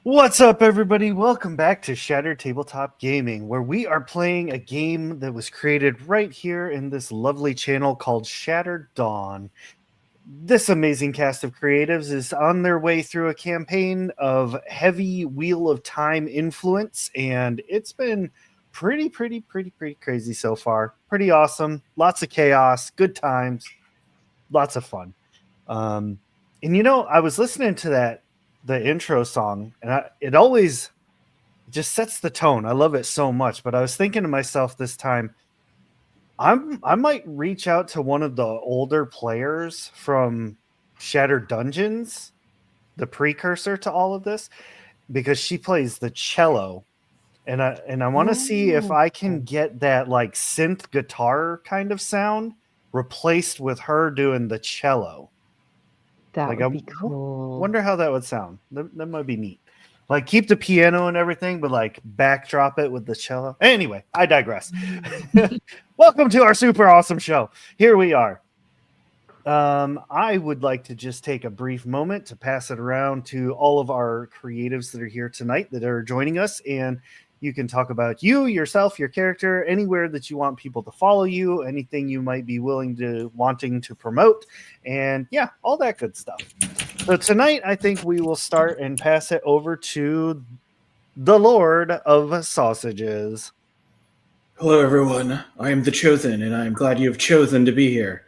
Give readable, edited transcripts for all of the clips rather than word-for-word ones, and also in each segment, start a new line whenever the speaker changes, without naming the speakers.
What's up, everybody? Welcome back to Shattered Tabletop Gaming, where we are playing a game that was created right here in this lovely channel called Shattered Dawn. This amazing cast of creatives is on their way through a campaign of heavy Wheel of Time influence, and it's been pretty crazy so far. Pretty awesome. Lots of chaos, good times, lots of fun. And I was listening to the intro song, and it always just sets the tone. I love it so much. But I was thinking to myself this time, I might reach out to one of the older players from Shattered Dungeons, the precursor to all of this, because she plays the cello. And I want to see if I can get that like synth guitar kind of sound replaced with her doing the cello.
That
Like,
would be cool.
Wonder how that would sound. That might be neat. Like, keep the piano and everything, but like backdrop it with the cello. Anyway, I digress. Welcome to our super awesome show. Here we are. I would like to just take a brief moment to pass it around to all of our creatives that are here tonight that are joining us, and you can talk about you, yourself, your character, anywhere that you want people to follow you, anything you might be wanting to promote, and yeah, all that good stuff. So tonight, I think we will start and pass it over to the Lord of Sausages.
Hello, everyone. I am the Chosen, and I am glad you have chosen to be here.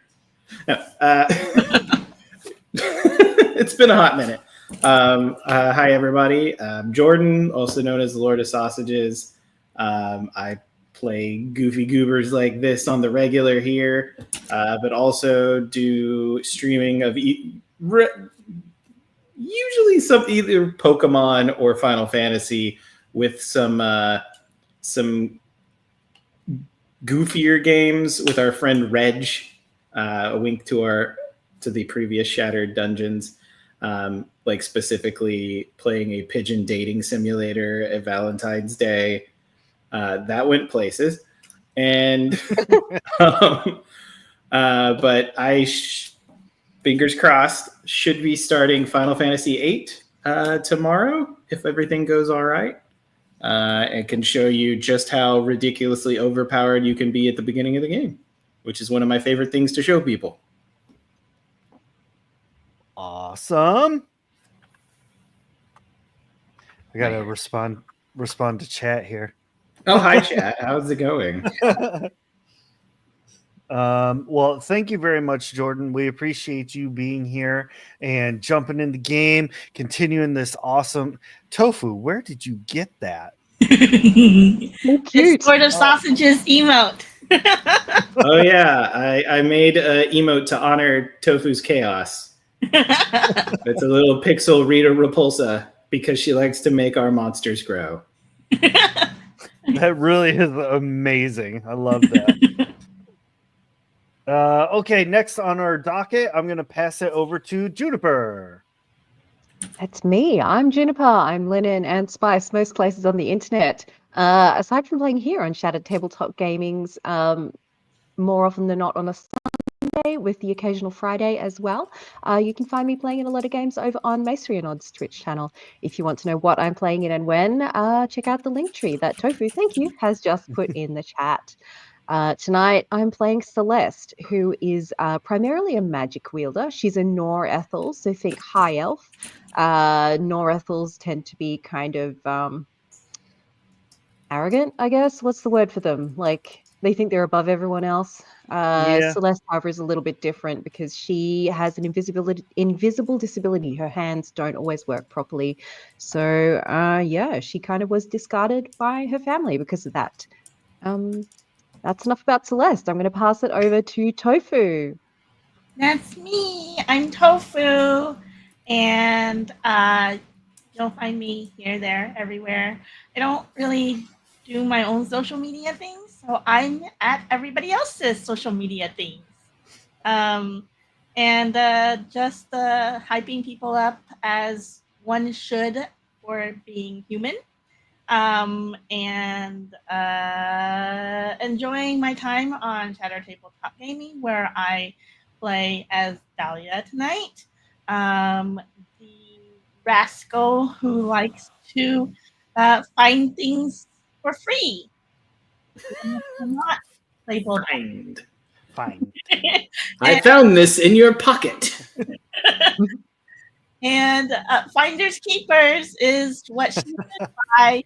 It's been a hot minute. Hi, everybody. I'm Jordan, also known as the Lord of Sausages. I play goofy goobers like this on the regular here, but also do streaming of usually either Pokemon or Final Fantasy with some goofier games with our friend Reg. A wink to the previous Shattered Dungeons, like specifically playing a pigeon dating simulator at Valentine's Day. That went places, and but I fingers crossed should be starting Final Fantasy VIII tomorrow if everything goes all right. And can show you just how ridiculously overpowered you can be at the beginning of the game, which is one of my favorite things to show people.
Awesome. I gotta respond to chat here.
Oh, hi, chat. How's it going?
Well, thank you very much, Jordan. We appreciate you being here and jumping in the game, continuing this awesome Tofu. Where did you get that?
Cute.
Lord of Sausages emote.
Oh yeah, I made an emote to honor Tofu's chaos. It's a little pixel Rita Repulsa because she likes to make our monsters grow.
That really is amazing. I love that. Okay, next on our docket, I'm going to pass it over to Juniper.
That's me. I'm Juniper. I'm linen and spice most places on the internet. Aside from playing here on Shattered Tabletop Gaming's, more often than not on a Sunday with the occasional Friday as well. You can find me playing in a lot of games over on Macery and Odd's Twitch channel. If you want to know what I'm playing in and when, check out the link tree that Tofu, thank you, has just put in the chat. Tonight, I'm playing Celeste, who is primarily a magic wielder. She's a Nor-Ethel, so think high elf. Nor-Ethels tend to be kind of arrogant, I guess. What's the word for them? Like, they think they're above everyone else.
Yeah.
Celeste, however, is a little bit different because she has an invisible disability. Her hands don't always work properly. So, yeah, she kind of was discarded by her family because of that. That's enough about Celeste. I'm going to pass it over to Tofu.
That's me. I'm Tofu. And you'll find me here, there, everywhere. I don't really do my own social media things, so I'm at everybody else's social media things. And just hyping people up as one should for being human. And enjoying my time on Shattered Tabletop Gaming, where I play as Dahlia tonight. The rascal who likes to find things for free. Not labeled.
Fine.
I found this in your pocket.
And Finders Keepers is what she did buy.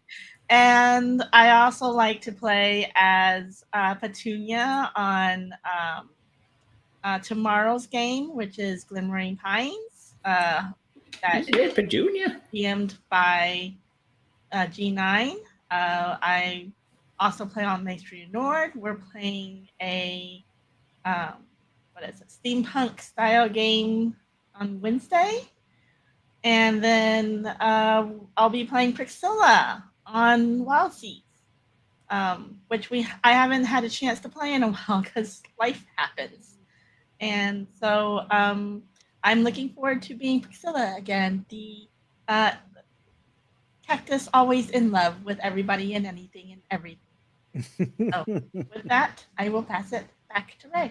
And I also like to play as Petunia on tomorrow's game, which is Glimmering Pines. That is
Petunia?
DM'd by G9. I also play on Maestria Nord. We're playing a steampunk style game on Wednesday. And then I'll be playing Priscilla on Wild Seas, which I haven't had a chance to play in a while because life happens. And so I'm looking forward to being Priscilla again, the cactus always in love with everybody and anything and everything. So with that, I will pass it back to Ray.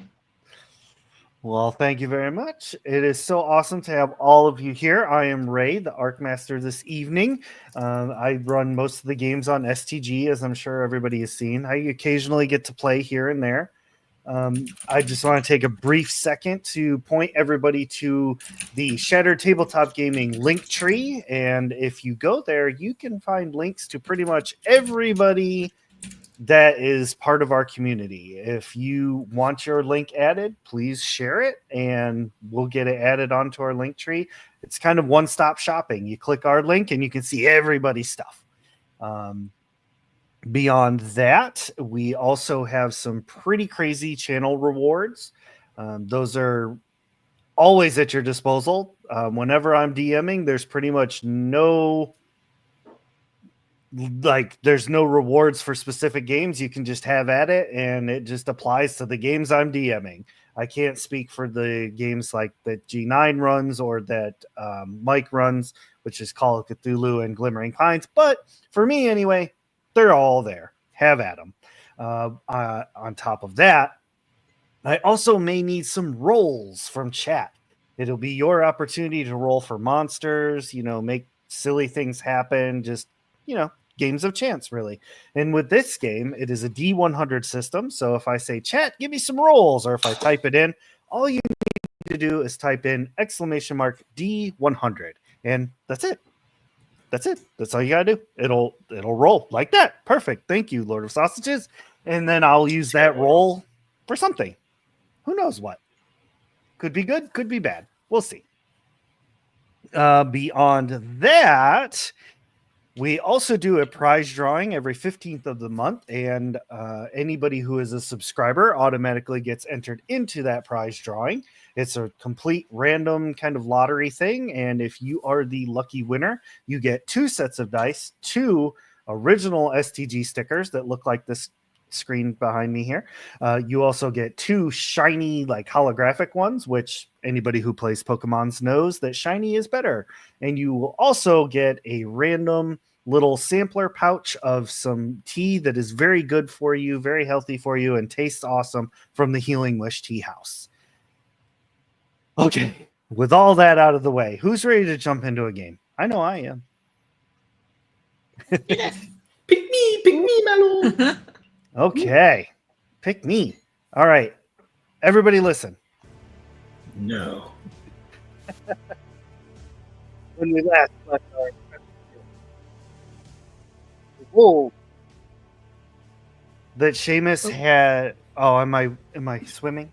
Well, thank you very much. It is so awesome to have all of you here. I am Ray, the Arcmaster this evening. I run most of the games on STG, as I'm sure everybody has seen. I occasionally get to play here and there. I just want to take a brief second to point everybody to the Shattered Tabletop Gaming link tree. And if you go there, you can find links to pretty much everybody that is part of our community. If you want your link added, please share it and we'll get it added onto our link tree. It's kind of one-stop shopping. You click our link and you can see everybody's stuff. Beyond that, we also have some pretty crazy channel rewards. Those are always at your disposal. Whenever I'm DMing, there's pretty much there's no rewards for specific games. You can just have at it, and it just applies to the games I'm DMing. I can't speak for the games like that G9 runs or that Mike runs, which is Call of Cthulhu and Glimmering Pines. But for me, anyway, they're all there. Have at them. On top of that, I also may need some rolls from chat. It'll be your opportunity to roll for monsters, make silly things happen, just, games of chance, really. And with this game, it is a D100 system. So if I say, chat, give me some rolls, or if I type it in, all you need to do is type in !D100. And that's it. That's it. That's all you gotta do. It'll roll like that. Perfect. Thank you, Lord of Sausages. And then I'll use that roll for something. Who knows what? Could be good, could be bad. We'll see. Beyond that, we also do a prize drawing every 15th of the month, and anybody who is a subscriber automatically gets entered into that prize drawing. It's a complete random kind of lottery thing, and if you are the lucky winner, you get 2 sets of dice, 2 original STG stickers that look like this screen behind me here. You also get 2 shiny, holographic ones, which anybody who plays Pokemon knows that shiny is better. And you will also get a random little sampler pouch of some tea that is very good for you, very healthy for you, and tastes awesome from the Healing Wish Tea House. Okay, with all that out of the way, who's ready to jump into a game? I know I am.
Pick me, Mallow.
Okay, pick me. All right, everybody listen.
No.
When we last left our wolf that Seamus had. Oh, am I swimming?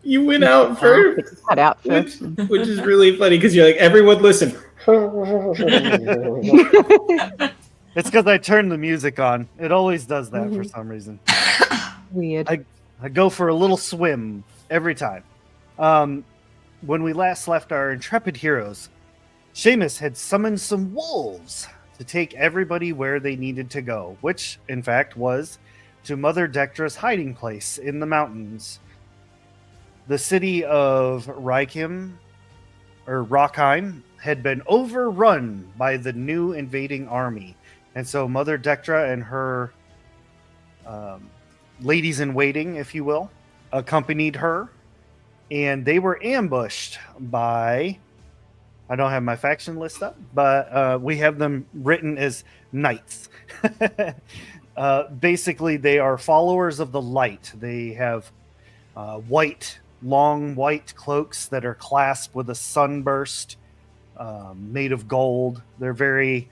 You went out first.
Cut out first.
Which is really funny because you're like, everyone listen.
It's because I turned the music on. It always does that for some reason.
Weird.
I go for a little swim every time. When we last left our intrepid heroes, Seamus had summoned some wolves to take everybody where they needed to go, which, in fact, was to Mother Dectra's hiding place in the mountains. The city of Rockheim had been overrun by the new invading army. And so Mother Dectra and her ladies-in-waiting, if you will, accompanied her. And they were ambushed by I don't have my faction list up, but we have them written as knights. Basically, they are followers of the light. They have long white cloaks that are clasped with a sunburst made of gold. They're very,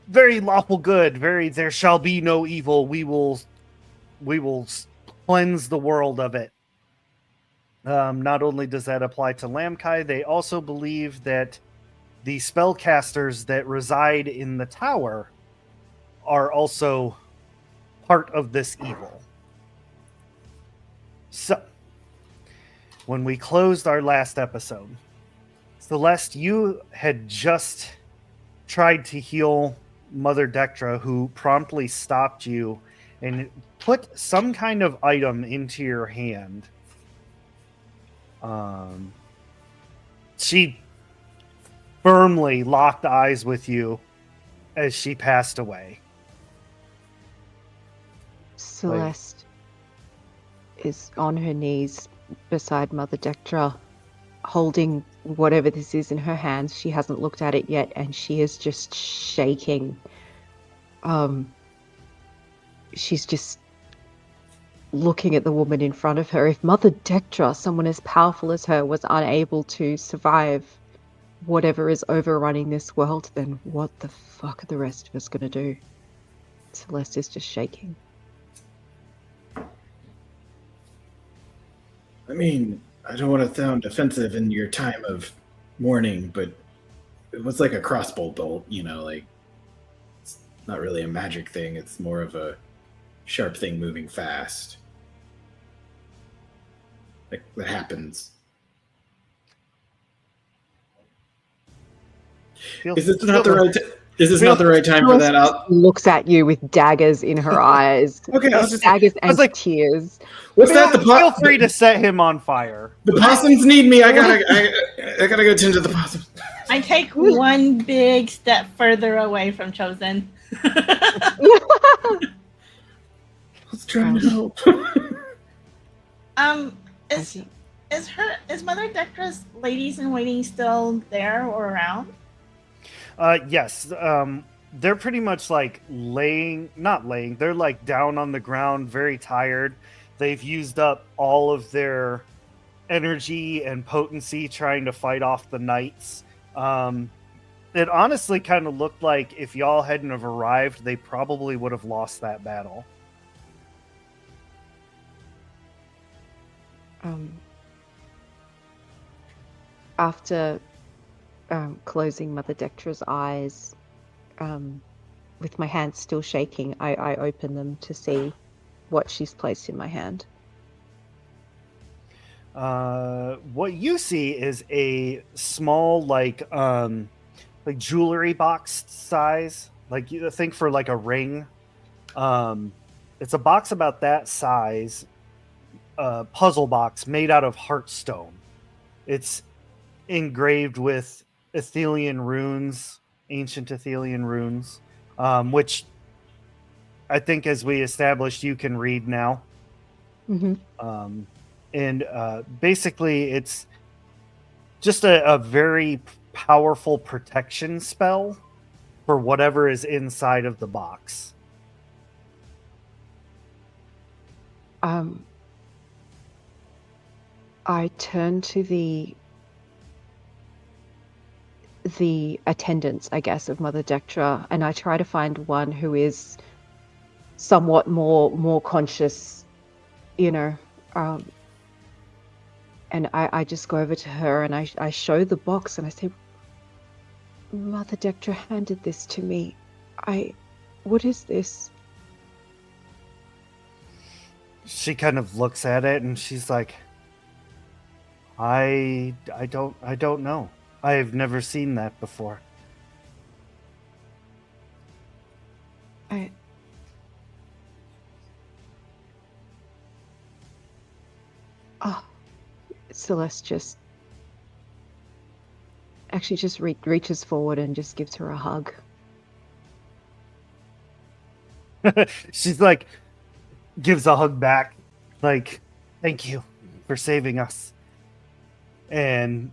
very lawful good. Very, there shall be no evil. We will cleanse the world of it. Not only does that apply to Lamkai, they also believe that the spellcasters that reside in the tower are also part of this evil. So, when we closed our last episode, Celeste, you had just tried to heal Mother Dectra, who promptly stopped you and put some kind of item into your hand. She firmly locked eyes with you as she passed away.
Celeste is on her knees beside Mother Dectra, holding whatever this is in her hands. She hasn't looked at it yet, and she is just shaking. She's just looking at the woman in front of her. If Mother Dectra, someone as powerful as her, was unable to survive whatever is overrunning this world, then what the fuck are the rest of us gonna do? Celeste is just shaking.
I mean, I don't want to sound offensive in your time of mourning, but it was like a crossbow bolt, like it's not really a magic thing. It's more of a sharp thing moving fast. Like that happens. Is this not the right? Is this not the right time for that?
Looks at you with daggers in her eyes.
Okay, I'll just
daggers and tears.
What's that?
Feel free to set him on fire.
The possums need me. I gotta go tend to the possums.
I take one big step further away from Chosen.
Let's try to help.
Is Mother Dectra's ladies in waiting still there or around?
Yes. They're pretty much like not laying. They're like down on the ground, very tired. They've used up all of their energy and potency trying to fight off the knights. It honestly kind of looked like if y'all hadn't have arrived, they probably would have lost that battle.
After closing Mother Dectra's eyes, with my hands still shaking, I open them to see what she's placed in my hand.
What you see is a small, like jewelry box size. Like you think for like a ring. It's a box about that size. Puzzle box made out of heartstone. It's engraved with Athelian runes, ancient Athelian runes, which I think, as we established, you can read now.
Mm-hmm.
And basically, it's just a very powerful protection spell for whatever is inside of the box.
I turn to the attendants, I guess, of Mother Dectra, and I try to find one who is somewhat more conscious, and I just go over to her and I show the box and I say, Mother Dectra handed this to me. What is this?
She kind of looks at it and she's like, I don't know. I've never seen that before.
Celeste just reaches forward and just gives her a hug.
She's like, gives a hug back, like, thank you for saving us. And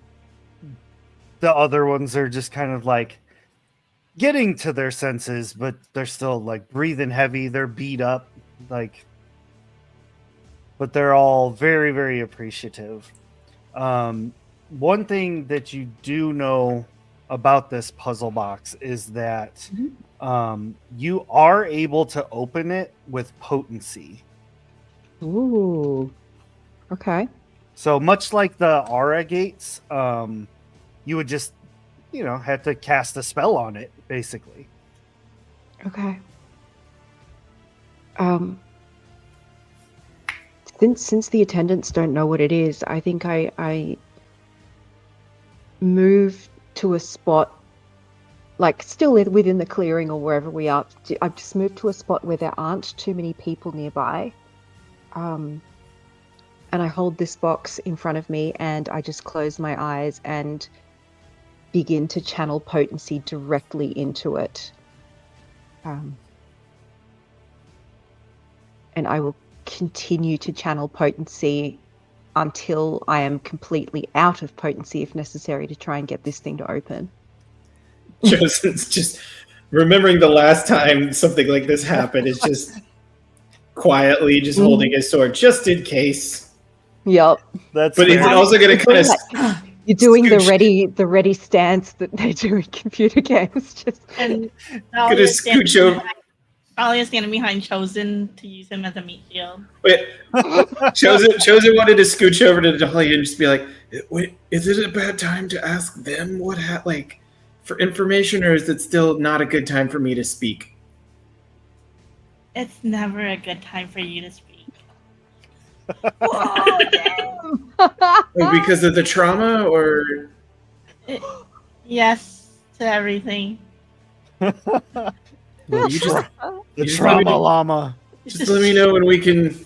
The other ones are just kind of like getting to their senses, but they're still like breathing heavy. They're beat up, like, but they're all very, very appreciative. One thing that you do know about this puzzle box is that you are able to open it with potency.
Ooh. Okay.
So much like the aura gates, you would just, have to cast a spell on it, basically.
Okay. Since the attendants don't know what it is, I think I move to a spot, like still within the clearing or wherever we are. I've just moved to a spot where there aren't too many people nearby. And I hold this box in front of me and I just close my eyes and begin to channel potency directly into it. And I will continue to channel potency until I am completely out of potency, if necessary, to try and get this thing to open.
Joseph's just remembering the last time something like this happened is just quietly just holding his sword just in case.
Yep.
But
he's also going to kind of
you're doing the ready stance that they do in computer games. Just
And
going to scooch over.
Ollie is standing behind Chosen to use him as a meat shield.
Wait, Chosen wanted to scooch over to Dolly and just be like, "Wait, is it a bad time to ask them what for information, or is it still not a good time for me to speak?"
It's never a good time for you to speak. Whoa, damn.
Because of the trauma, or
Yes to everything.
well,
the trauma llama.
Just let me know when we can.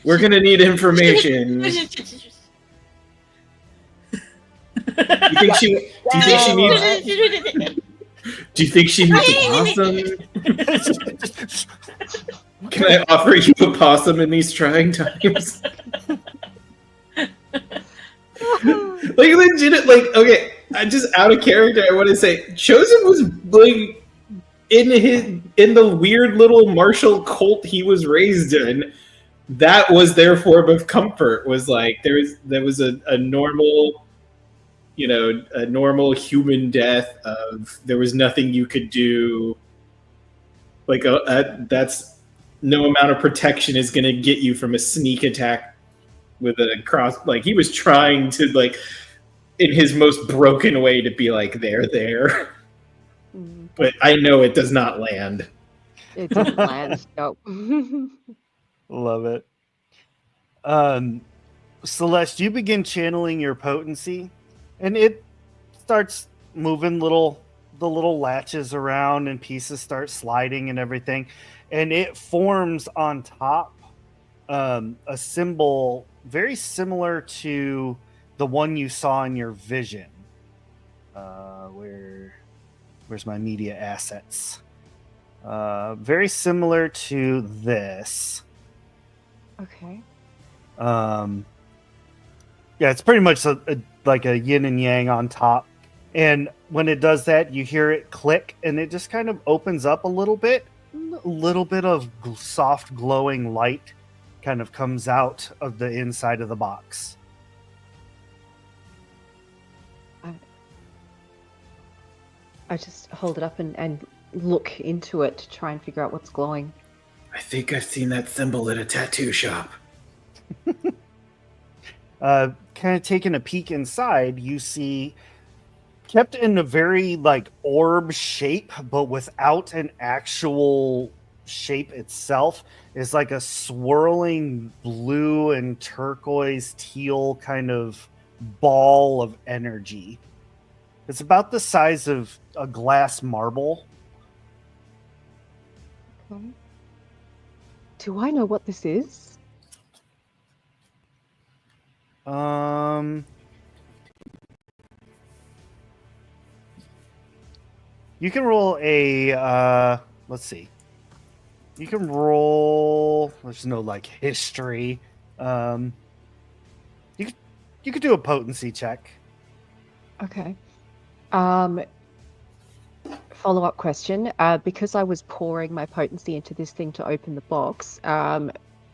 We're gonna need information. Do you think she needs? Do you think she needs a possum? Can I offer you a possum in these trying times? Legit, okay. I just out of character. I want to say, Chosen was in the weird little martial cult he was raised in. That was their form of comfort. Was there was a normal, a normal human death of there was nothing you could do. That's no amount of protection is going to get you from a sneak attack with a cross. He was trying to in his most broken way to be they're there. But I know it does not land.
It doesn't land. Nope.
Love it. Celeste, you begin channeling your potency, and it starts moving the little latches around, and pieces start sliding and everything, and it forms on top a symbol very similar to the one you saw in your vision. Where's my media assets? Very similar to this.
Okay.
Yeah, it's pretty much like a yin and yang on top. And when it does that, you hear it click, and it just kind of opens up a little bit. A little bit of soft glowing light kind of comes out of the inside of the box.
I just hold it up and look into it to try and figure out what's glowing.
I think I've seen that symbol at a tattoo shop.
Kind of taking a peek inside, you see, kept in a very orb shape, but without an actual shape itself, is like a swirling blue and turquoise teal kind of ball of energy. It's about the size of a glass marble.
Okay. Do I know what this is?
You can roll a let's see. You can roll. There's no history. You could do a potency check.
Okay. Follow-up question. Because I was pouring my potency into this thing to open the box,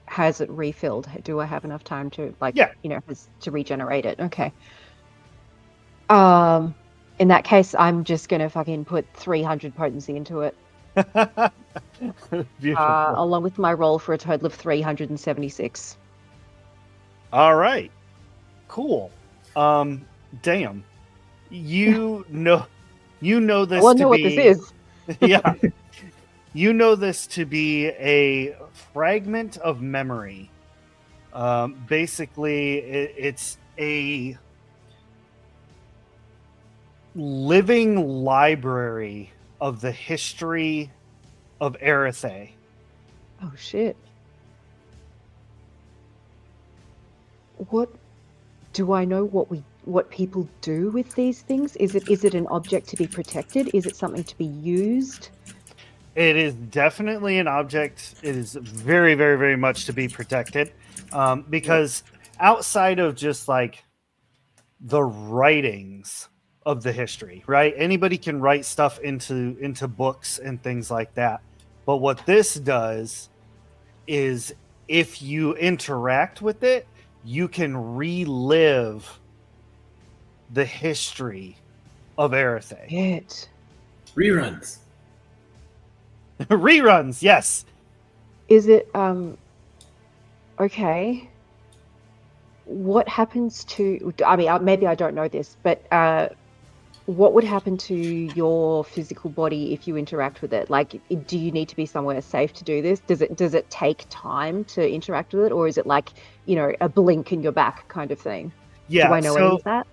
has it refilled? Do I have enough time to, like,
Yeah.
to regenerate it? Okay. In that case, I'm just gonna fucking put 300 potency into it,
Beautiful.
along with my roll for a total of 376.
All right. Cool. Damn. You know this
I want to
to
know what
be
this is.
yeah. You know this to be a fragment of memory. Basically, it's a living library of the history of Erethe.
Oh shit. What do I know what people do with these things? Is it an object to be protected? Is it something to be used?
It is definitely an object. It is very, very, very much to be protected, because outside of just like the writings of the history, right? Anybody can write stuff into books and things like that. But what this does is, if you interact with it, you can relive the history of Erethe.
Shit.
Reruns.
Reruns, yes.
Is it okay? What happens to, I mean, maybe I don't know this, but what would happen to your physical body if you interact with it? Like, do you need to be somewhere safe to do this? Does it take time to interact with it, or is it like, a blink and you're back kind of thing?
Yeah.
Do I know any of that?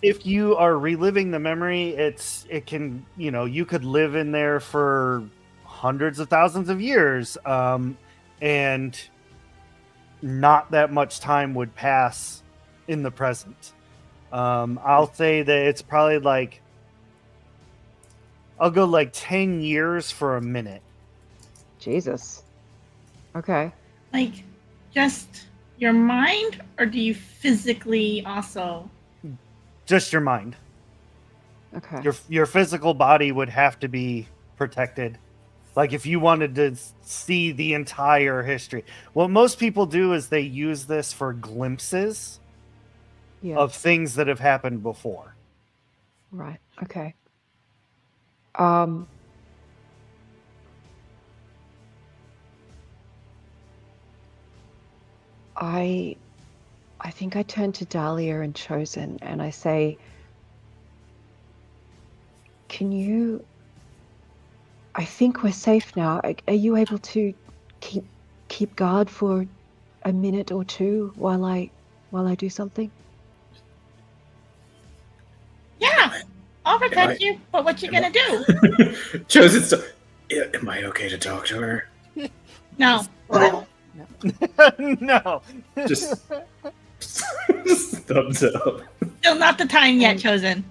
If you are reliving the memory, it can, you could live in there for hundreds of thousands of years, and not that much time would pass in the present. I'll say that it's probably like, I'll go like 10 years for a minute.
Jesus. Okay.
Like, just your mind, or do you physically also?
Just your mind.
Okay.
Your physical body would have to be protected. Like, if you wanted to see the entire history. What most people do is they use this for glimpses of things that have happened before.
Right. Okay. I think I turn to Dahlia and Chosen and I say, I think we're safe now. Are you able to keep guard for a minute or two while I do something?
Yeah, I'll protect you. But what you gonna do?
Chosen. Am I okay to talk to her?
No.
No.
Just thumbs up.
Still not the time yet, Chosen.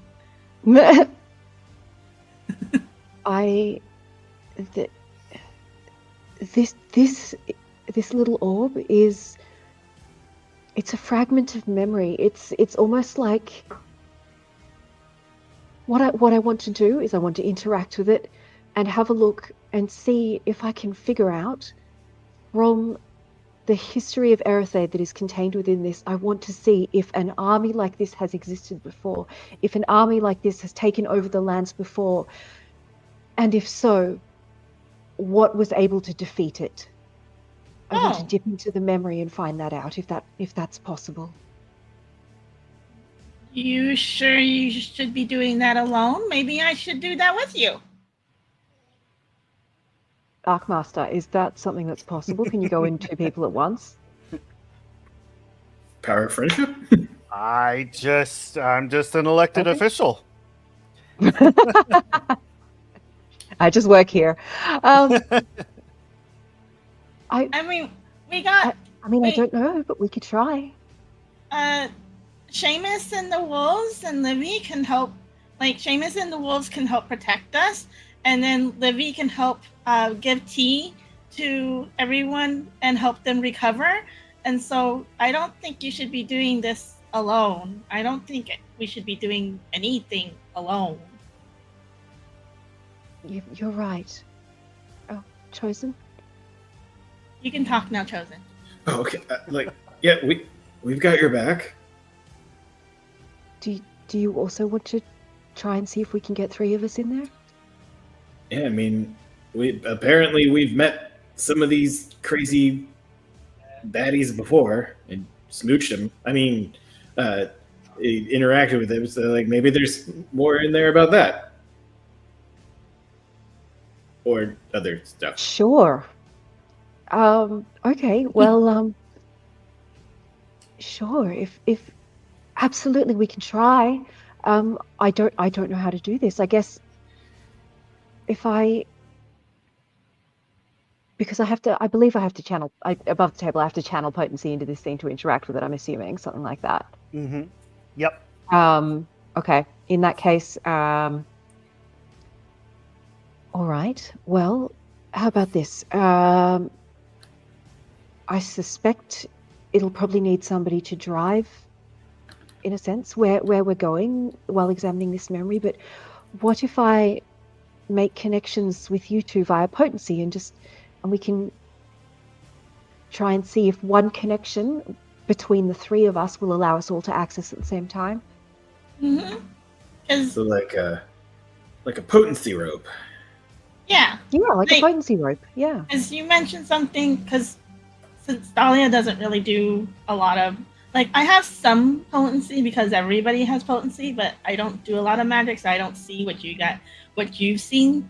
This little orb it's a fragment of memory. It's almost like what I want to do is I want to interact with it and have a look and see if I can figure out from the history of Erethe that is contained within this. I want to see if an army like this has existed before, if an army like this has taken over the lands before, and if so, what was able to defeat it. I want to dip into the memory and find that out, if that's possible.
You sure you should be doing that alone? Maybe I should do that with you.
Arcmaster, is that something that's possible? Can you go in two people at once?
Power of friendship?
I'm just an elected official.
I just work here. I
mean, we got.
I don't know, but we could try.
Seamus and the wolves and Livy can help. Like, Seamus and the wolves can help protect us, and then Livy can help give tea to everyone and help them recover. And so I don't think you should be doing this alone. I don't think we should be doing anything alone.
You're right. Oh, Chosen?
You can talk now, Chosen.
Oh, okay. Yeah, we've got your back.
Do you also want to try and see if we can get 3 of us in there?
Yeah, I mean, we've met some of these crazy baddies before and smooched them. I mean, interacted with them. So like maybe there's more in there about that or other stuff.
Sure. Okay. Well, sure. If absolutely we can try. I don't know how to do this. I guess because I believe I have to channel above the table. I have to channel potency into this thing to interact with it. I'm assuming something like that.
Mm-hmm. Yep.
Okay. In that case, all right. Well, how about this? I suspect it'll probably need somebody to drive, in a sense, where we're going while examining this memory. But what if I make connections with you two via potency and we can try and see if one connection between the 3 of us will allow us all to access at the same time?
Mm-hmm.
So like a potency rope.
Yeah.
Yeah, like a potency rope. Yeah.
As you mentioned something, because since Dahlia doesn't really do a lot of, like, I have some potency because everybody has potency, but I don't do a lot of magic, so I don't see what you've seen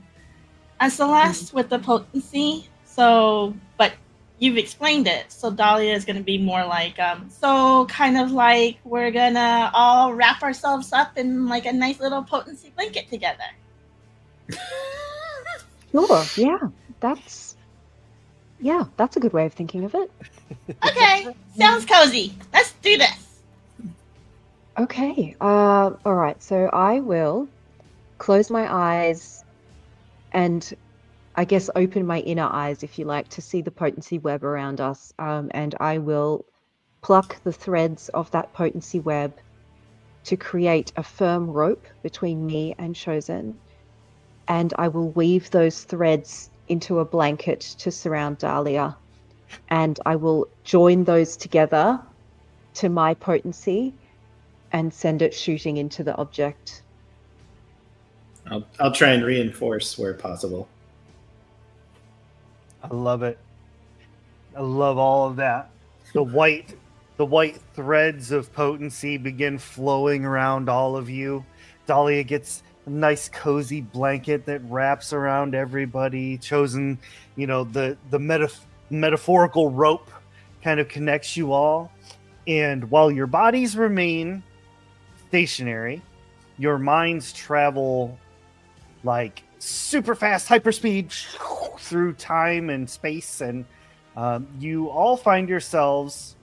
as Celeste with the potency. So, but you've explained it. So Dahlia is going to be more like, so kind of like we're going to all wrap ourselves up in like a nice little potency blanket together.
Sure. Yeah. That's a good way of thinking of it.
Okay. Sounds cozy. Let's do this.
Okay. All right. So I will close my eyes and I guess open my inner eyes, if you like, to see the potency web around us. And I will pluck the threads of that potency web to create a firm rope between me and Chosen. And I will weave those threads into a blanket to surround Dahlia. And I will join those together to my potency and send it shooting into the object.
I'll try and reinforce where possible.
I love it. I love all of that. The white threads of potency begin flowing around all of you. Dahlia gets a nice cozy blanket that wraps around everybody. Chosen, the metaphorical rope kind of connects you all. And while your bodies remain stationary, your minds travel like super fast hyperspeed through time and space, and you all find yourselves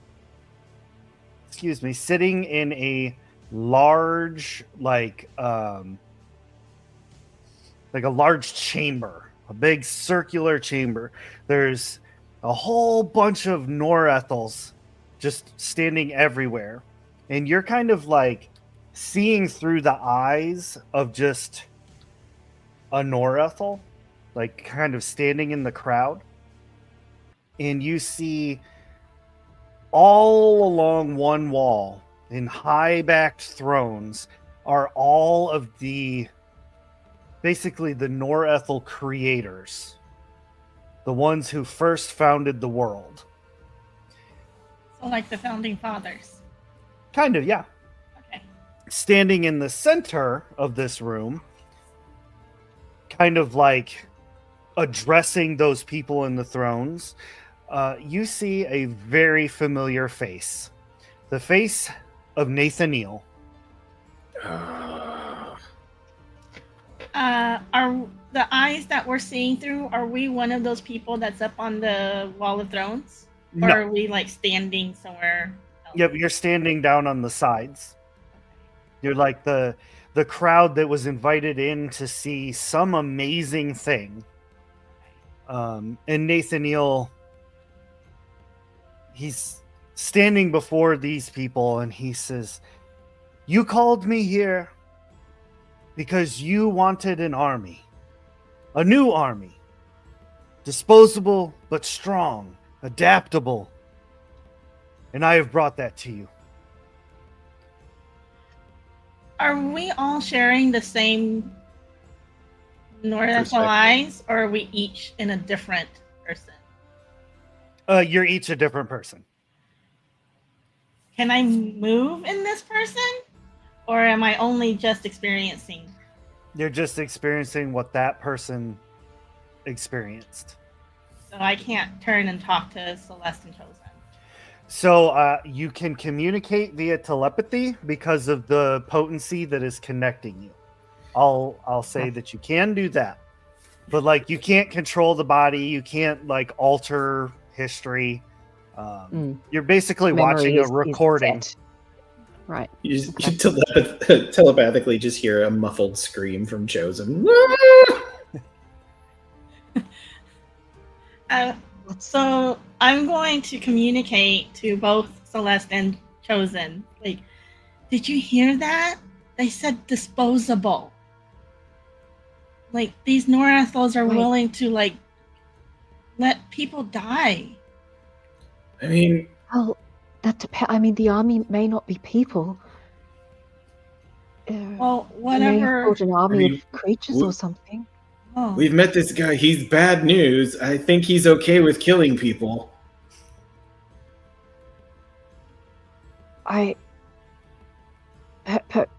sitting in a large like a large chamber, a big circular chamber. There's a whole bunch of Norethals just standing everywhere, and you're kind of like seeing through the eyes of just a Norethal, like kind of standing in the crowd. And you see all along one wall in high-backed thrones are all of basically the Norethal creators, the ones who first founded the world.
So like the founding fathers.
Kind of, yeah.
Okay.
Standing in the center of this room, kind of like addressing those people in the thrones, you see a very familiar face. The face of Nathaniel.
Are the eyes that we're seeing through, are we one of those people that's up on the Wall of Thrones? Or
No.
are we like standing somewhere else?
Yep, you're standing down on the sides. You're like the crowd that was invited in to see some amazing thing. And Nathaniel, he's standing before these people and he says, "You called me here because you wanted an army. A new army. Disposable but strong, adaptable. And I have brought that to you.
Are we all sharing the same Northern
Perspective.
eyes, or are we each in a different person?
You're each a different person.
Can I move in this person? Or am I only just experiencing?
You're just experiencing what that person experienced.
So I can't turn and talk to Celeste and Chosen.
So you can communicate via telepathy because of the potency that is connecting you. I'll say that you can do that. But like you can't control the body, you can't like alter history. You're basically
Memory
watching a
is
recording.
set. Right.
You telepathically just hear a muffled scream from Chosen.
So I'm going to communicate to both Celeste and Chosen. Like, did you hear that? They said disposable. Like, these Norethals are
Wait.
willing to, like, let people die.
I mean,
Well, that depends. I mean, the army may not be people.
Well,
They may have
whatever.
brought an army
mean,
of creatures or something.
Oh.
we've met this guy. He's bad news. I think he's okay with killing people.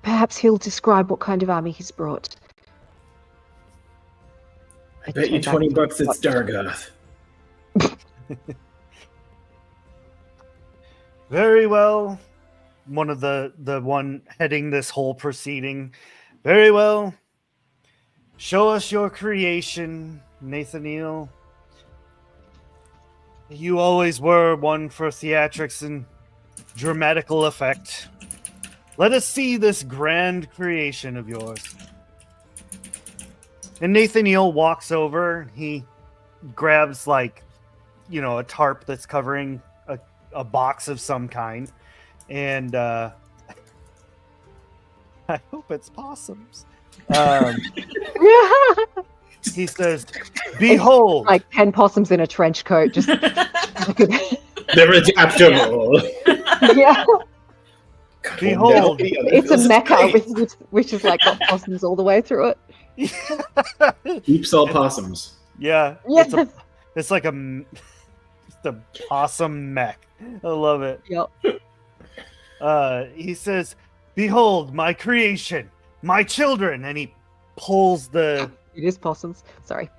Perhaps he'll describe what kind of army he's brought.
I bet you $20 it's Dargoth.
Very well. One of the one heading this whole proceeding. Very well. Show us your creation, Nathaniel. You always were one for theatrics and dramatical effect. Let us see this grand creation of yours. And Nathaniel walks over. He grabs a tarp that's covering a box of some kind. And I hope it's possums. He says, "Behold!"
Like 10 possums in a trench coat. Just
They're adaptable.
yeah.
Behold.
It's a mecha which is like got possums all the way through it.
Keeps all possums.
Yeah.
Yeah.
It's like just a possum mech. I love it.
Yep.
He says, "Behold, my creation, my children," and he pulls the
It is possums. Sorry.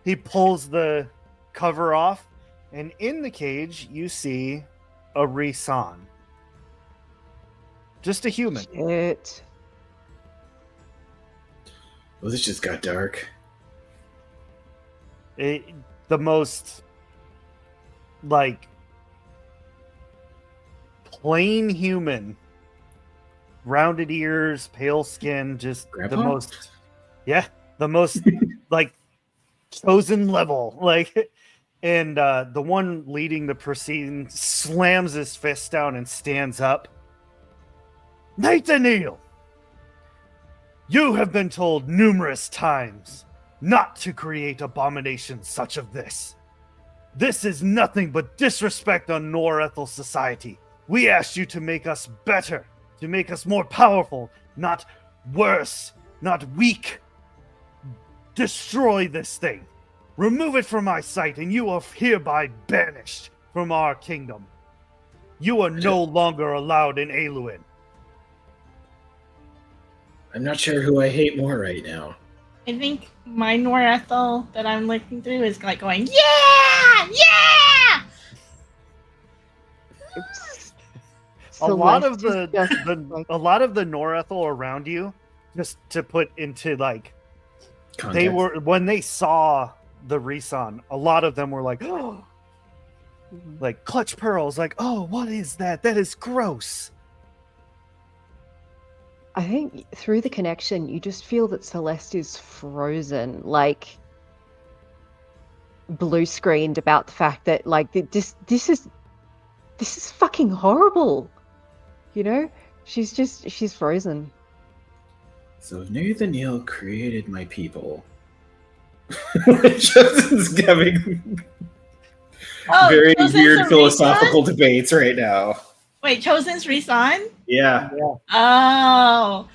he pulls the cover off, and in the cage you see a Risan. Just a human.
Shit.
Well, this just got dark.
The most like plain human, rounded ears, pale skin, just
Grandpa?
the most like chosen level, like. And the one leading the proceedings slams his fist down and stands up. "Nathaniel, you have been told numerous times not to create abominations such as this. This is nothing but disrespect on Norethel society. We asked you to make us better, to make us more powerful, not worse, not weak. Destroy this thing. Remove it from my sight, and you are hereby banished from our kingdom. You are no longer allowed in Aluin."
I'm not sure who I hate more right now.
I think my Norethel that I'm looking through is like going, yeah! Yeah!
A lot of
Celeste is just like-
a lot of the Norethel around you, just to put into like,
Context.
they were when they saw the Risan, a lot of them were like, "Oh," like clutch pearls, like, "Oh, what is that? That is gross."
I think through the connection, you just feel that Celeste is frozen, like blue screened about the fact that like this is fucking horrible. You know, she's frozen.
So if Nathaniel created my people, Chosen's having
Oh,
very
Chosen's
weird
a
philosophical debates right now.
Wait, Chosen's Reson?
Yeah.
Oh,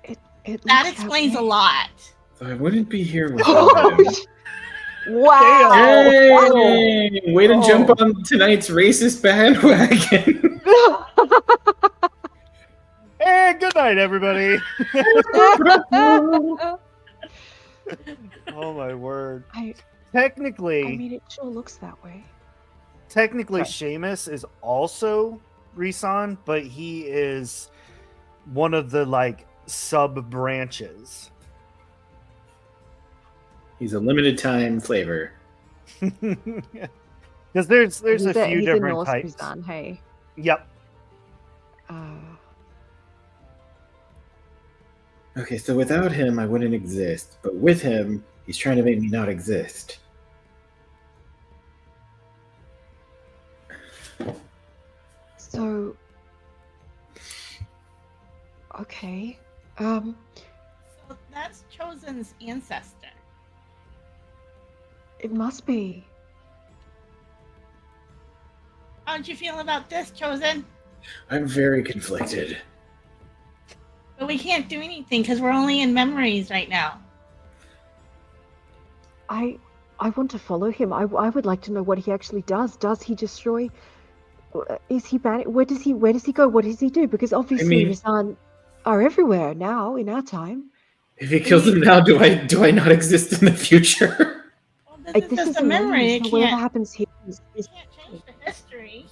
It
that
looks
explains a
way.
lot.
So I wouldn't be here without him.
Wow!
Dang! Way to jump
Oh.
on tonight's racist bandwagon.
Hey, good night, everybody.
I
Oh my word. Technically,
mean, it sure looks that way.
technically,
Sorry.
Seamus is also Reson, but he is one of the like sub branches.
He's a limited time flavor.
Because there's a few
he's
different
Norse
types.
Rizan, hey.
Yep.
Okay, so without him, I wouldn't exist. But with him, he's trying to make me not exist.
So, okay.
So that's Chosen's ancestor.
It must be.
How'd you feel about this, Chosen?
I'm very conflicted.
But we can't do anything because we're only in memories right now.
I want to follow him. I would like to know what he actually does. Does he destroy? Is he banned? Where does he go? What does he do? Because obviously Rizan are everywhere now in our time.
If he kills him now, do I not exist in the future?
Well, this is just a memory. It
So whatever
can't,
happens here
you can't change the history.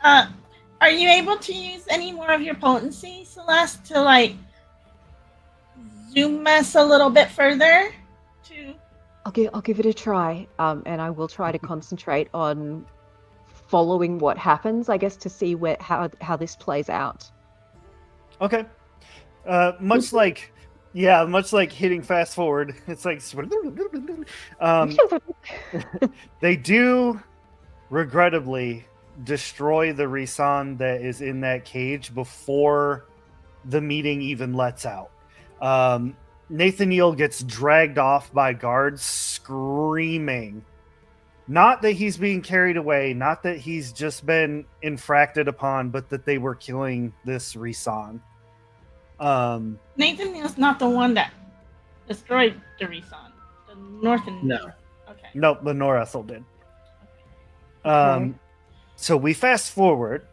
Are you able to use any more of your potency, Celeste, to like zoom us a little bit further?
I'll give it a try. And I will try to concentrate on following what happens, I guess, to see how this plays out.
Okay. Much like hitting fast forward. It's like they do regrettably destroy the Reson that is in that cage before the meeting even lets out. Nathaniel gets dragged off by guards screaming. Not that he's being carried away, not that he's just been infracted upon, but that they were killing this Reson.
Nathaniel's not the one that destroyed the Reson. The Northern.
No.
Okay.
No, the Norethel did.
Okay.
So we fast forward,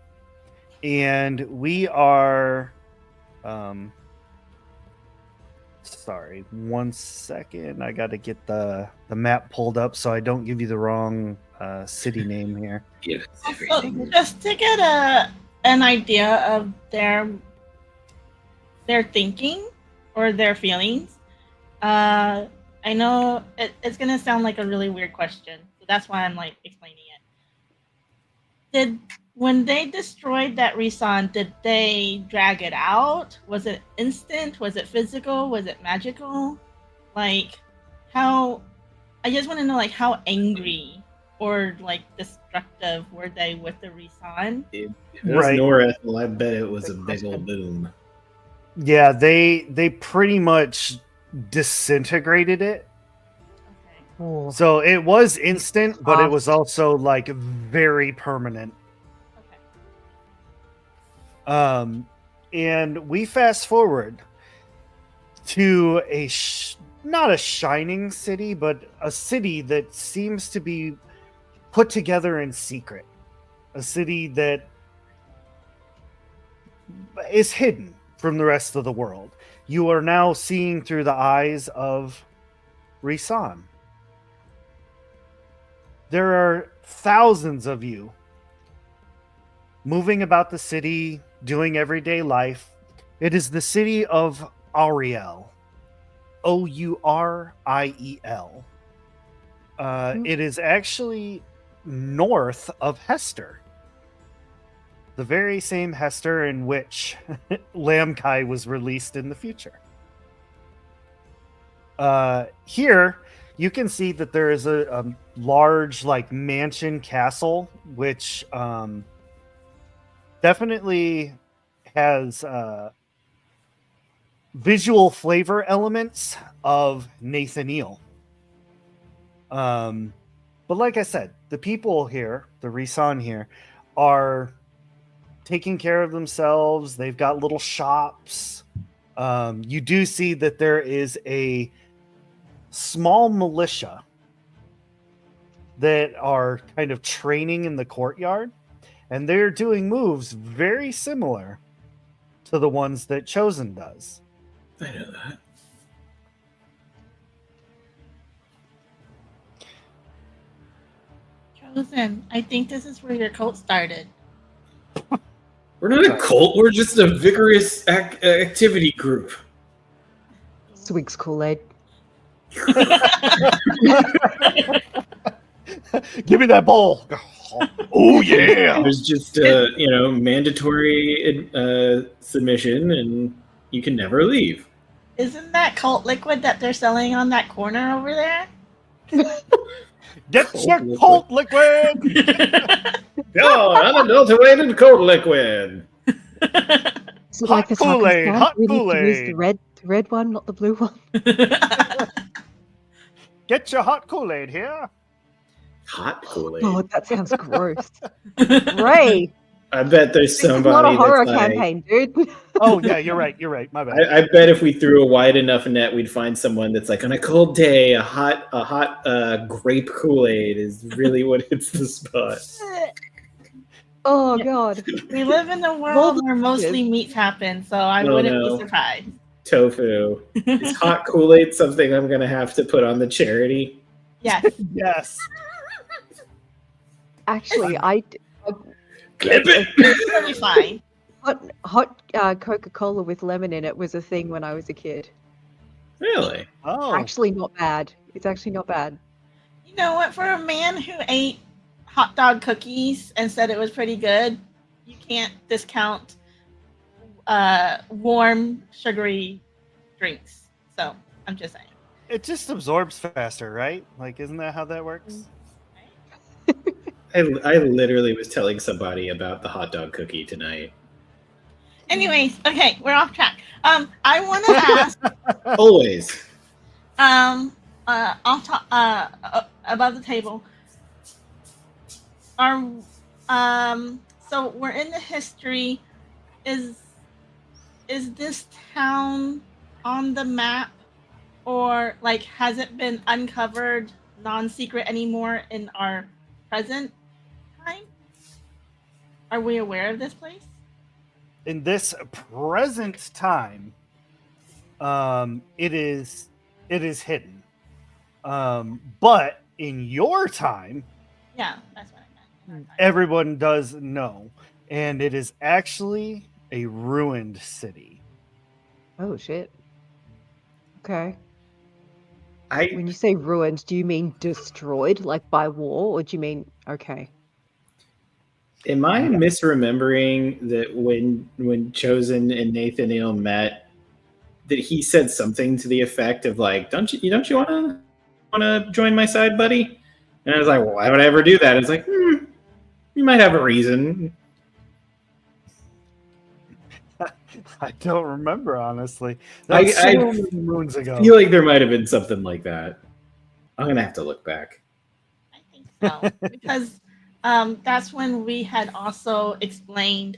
and we are. Sorry, 1 second. I got to get the map pulled up so I don't give you the wrong city name here.
Yeah,
So just to get an idea of their thinking or their feelings, I know it's gonna sound like a really weird question, so that's why I'm like explaining it. When they destroyed that Reson, did they drag it out? Was it instant? Was it physical? Was it magical? Like, how? I just want to know, like, how angry or like destructive were they with the Reson?
If it was Norethel, I bet it was a big old boom.
Yeah, they pretty much disintegrated it.
Okay.
So it was instant, but it was also like very permanent.
Okay.
And we fast forward to not a shining city, but a city that seems to be put together in secret. A city that is hidden from the rest of the world. You are now seeing through the eyes of Reson. There are thousands of you moving about the city, doing everyday life. It is the city of Auriel. Ouriel. It is actually north of Hester. The very same Hester in which Lamkai was released in the future. Here, you can see that there is a large like mansion castle, which definitely has visual flavor elements of Nathaniel. But like I said, the people here, the Risan here, are taking care of themselves. They've got little shops. You do see that there is a small militia that are kind of training in the courtyard, and they're doing moves very similar to the ones that Chosen does.
I know that.
Chosen, I think this is where your cult started.
We're not a cult. We're just a vigorous activity group.
Swigs Kool-Aid.
Give me that bowl. Oh yeah.
There's just mandatory submission, and you can never leave.
Isn't that cult liquid that they're selling on that corner over there?
Get
Cold
your
liquid.
cult liquid.
No, unadulterated cold liquid.
So
Hot
like the
Kool-Aid,
circus
hot
we need to use
Kool-Aid.
the red one, not the blue one.
Get your hot Kool-Aid here.
Hot Kool-Aid.
Oh, that sounds gross. Ray,
I bet there's
this is
somebody
not a horror
that's like,
campaign, dude.
Oh yeah, you're right. You're right. My bad.
I bet if we threw a wide enough net, we'd find someone that's like, on a cold day, a hot grape Kool-Aid is really what hits the spot.
Oh god.
We live in a world where mostly meats happen, so I
Oh,
wouldn't
no.
be surprised.
Tofu. Is hot Kool-Aid something I'm gonna have to put on the charity?
Yes.
Yes.
Actually, I
Clip it.
It's really fine.
hot Coca-Cola with lemon in it was a thing when I was a kid.
Really?
Oh.
Actually not bad. It's actually not bad.
You know what? For a man who ate hot dog cookies and said it was pretty good, you can't discount warm, sugary drinks. So I'm just saying.
It just absorbs faster, right? Like, isn't that how that works?
I literally was telling somebody about the hot dog cookie tonight.
Anyways, okay, we're off track. I want to ask
Always.
off above the table. So we're in the history. Is this town on the map, or like has it been uncovered non-secret anymore in our present time? Are we aware of this place?
In this present time, it is hidden. But in your time,
Yeah, that's what I meant.
everyone does know, and it is actually a ruined city.
Oh shit. Okay.
I
When you say ruined, do you mean destroyed, like by war, or do you mean okay?
am I misremembering that when Chosen and Nathaniel met, that he said something to the effect of like, don't you want to join my side, buddy? And I was like, well, why would I ever do that? It's like, you might have a reason.
I don't remember, honestly. That was
I
so many moons ago.
feel like there might have been something like that. I'm gonna have to look back.
I think so because that's when we had also explained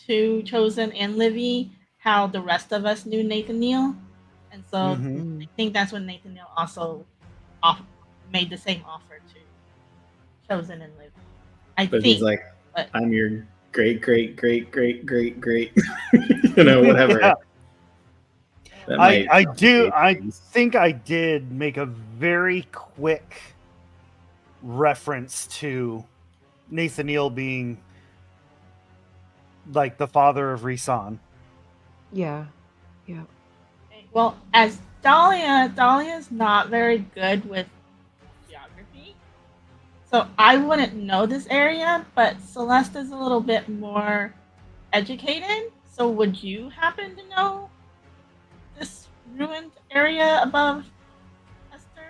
to Chosen and Livy how the rest of us knew Nathaniel, and so
Mhm.
I think that's when Nathaniel also made the same offer to Chosen and Livy. I
But
think.
he's like,
but-
I'm your great, whatever.
Yeah.
That
I
might
do. I
complicate things.
think I did make a very quick reference to Nathaniel being like the father of Risan.
Yeah.
Well, as Dahlia's not very good with geography, so I wouldn't know this area, but Celeste is a little bit more educated. So would you happen to know this ruined area above Esther?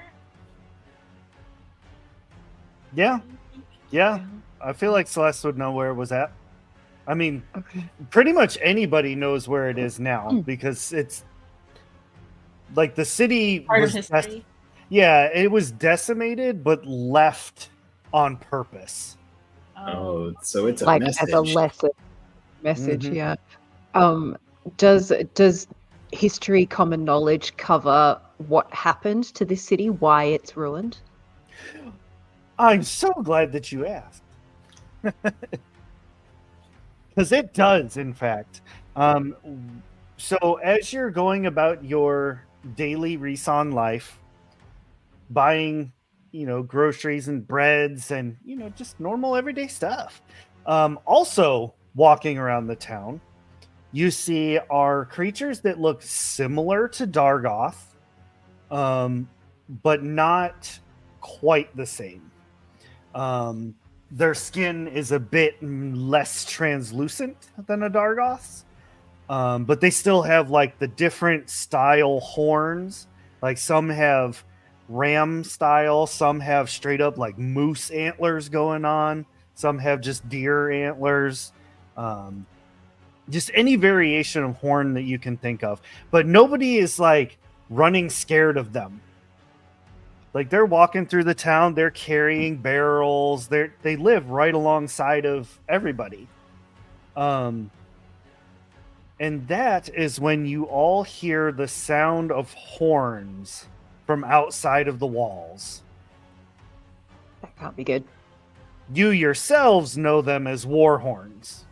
Yeah,
Do you think?
yeah. I feel like Celeste would know where it was at. I mean,
Okay.
pretty much anybody knows where it is now because it's like the city
Part of
was
history.
Yeah, it was decimated, but left on purpose.
Oh, so it's a
Like
message.
as a lesson message,
Mhm.
yeah. Does history, common knowledge cover what happened to this city, why it's ruined?
I'm so glad that you asked. Because it does, in fact. So as you're going about your daily Reson life, buying, groceries and breads and, just normal everyday stuff. Also walking around the town, you see are creatures that look similar to Dargoth, but not quite the same. Their skin is a bit less translucent than a Dargoth's, but they still have like the different style horns. Like some have ram style, some have straight up like moose antlers going on, some have just deer antlers. Just any variation of horn that you can think of. But nobody is like running scared of them. Like they're walking through the town, they're carrying barrels, they live right alongside of everybody. And that is when you all hear the sound of horns from outside of the walls.
That can't be good.
You yourselves know them as war horns.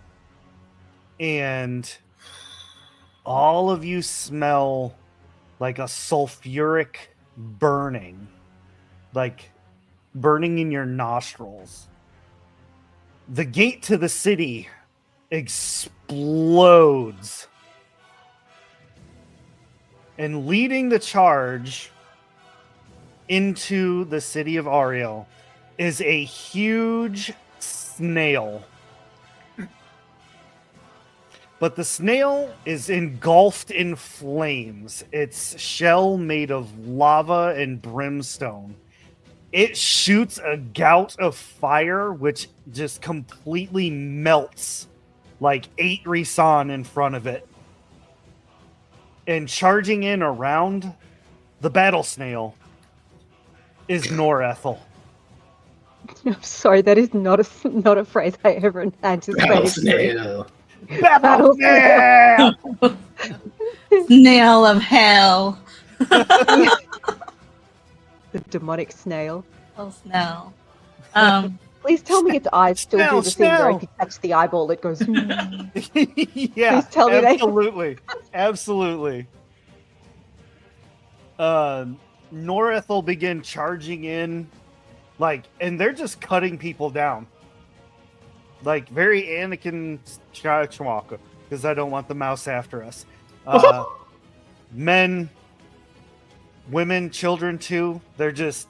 And all of you smell like a sulfuric burning, like burning in your nostrils. The gate to the city explodes. And leading the charge into the city of Ariel is a huge snail. But the snail is engulfed in flames. Its shell made of lava and brimstone. It shoots a gout of fire, which just completely melts like 8 Risan in front of it. And charging in around the battle snail is Norethel.
I'm sorry, that is not a phrase I ever anticipated.
Snail.
Battle snail!
Snail of hell.
The demonic snail.
Oh, snail.
Please tell me its eyes still do the thing where
Snail.
if you touch the eyeball, it goes.
Yeah,
Please tell me they-
absolutely. Absolutely. Norethel begin charging in, and they're just cutting people down. Like, very Anakin Skywalker, because I don't want the mouse after us. Men, women, children too, they're just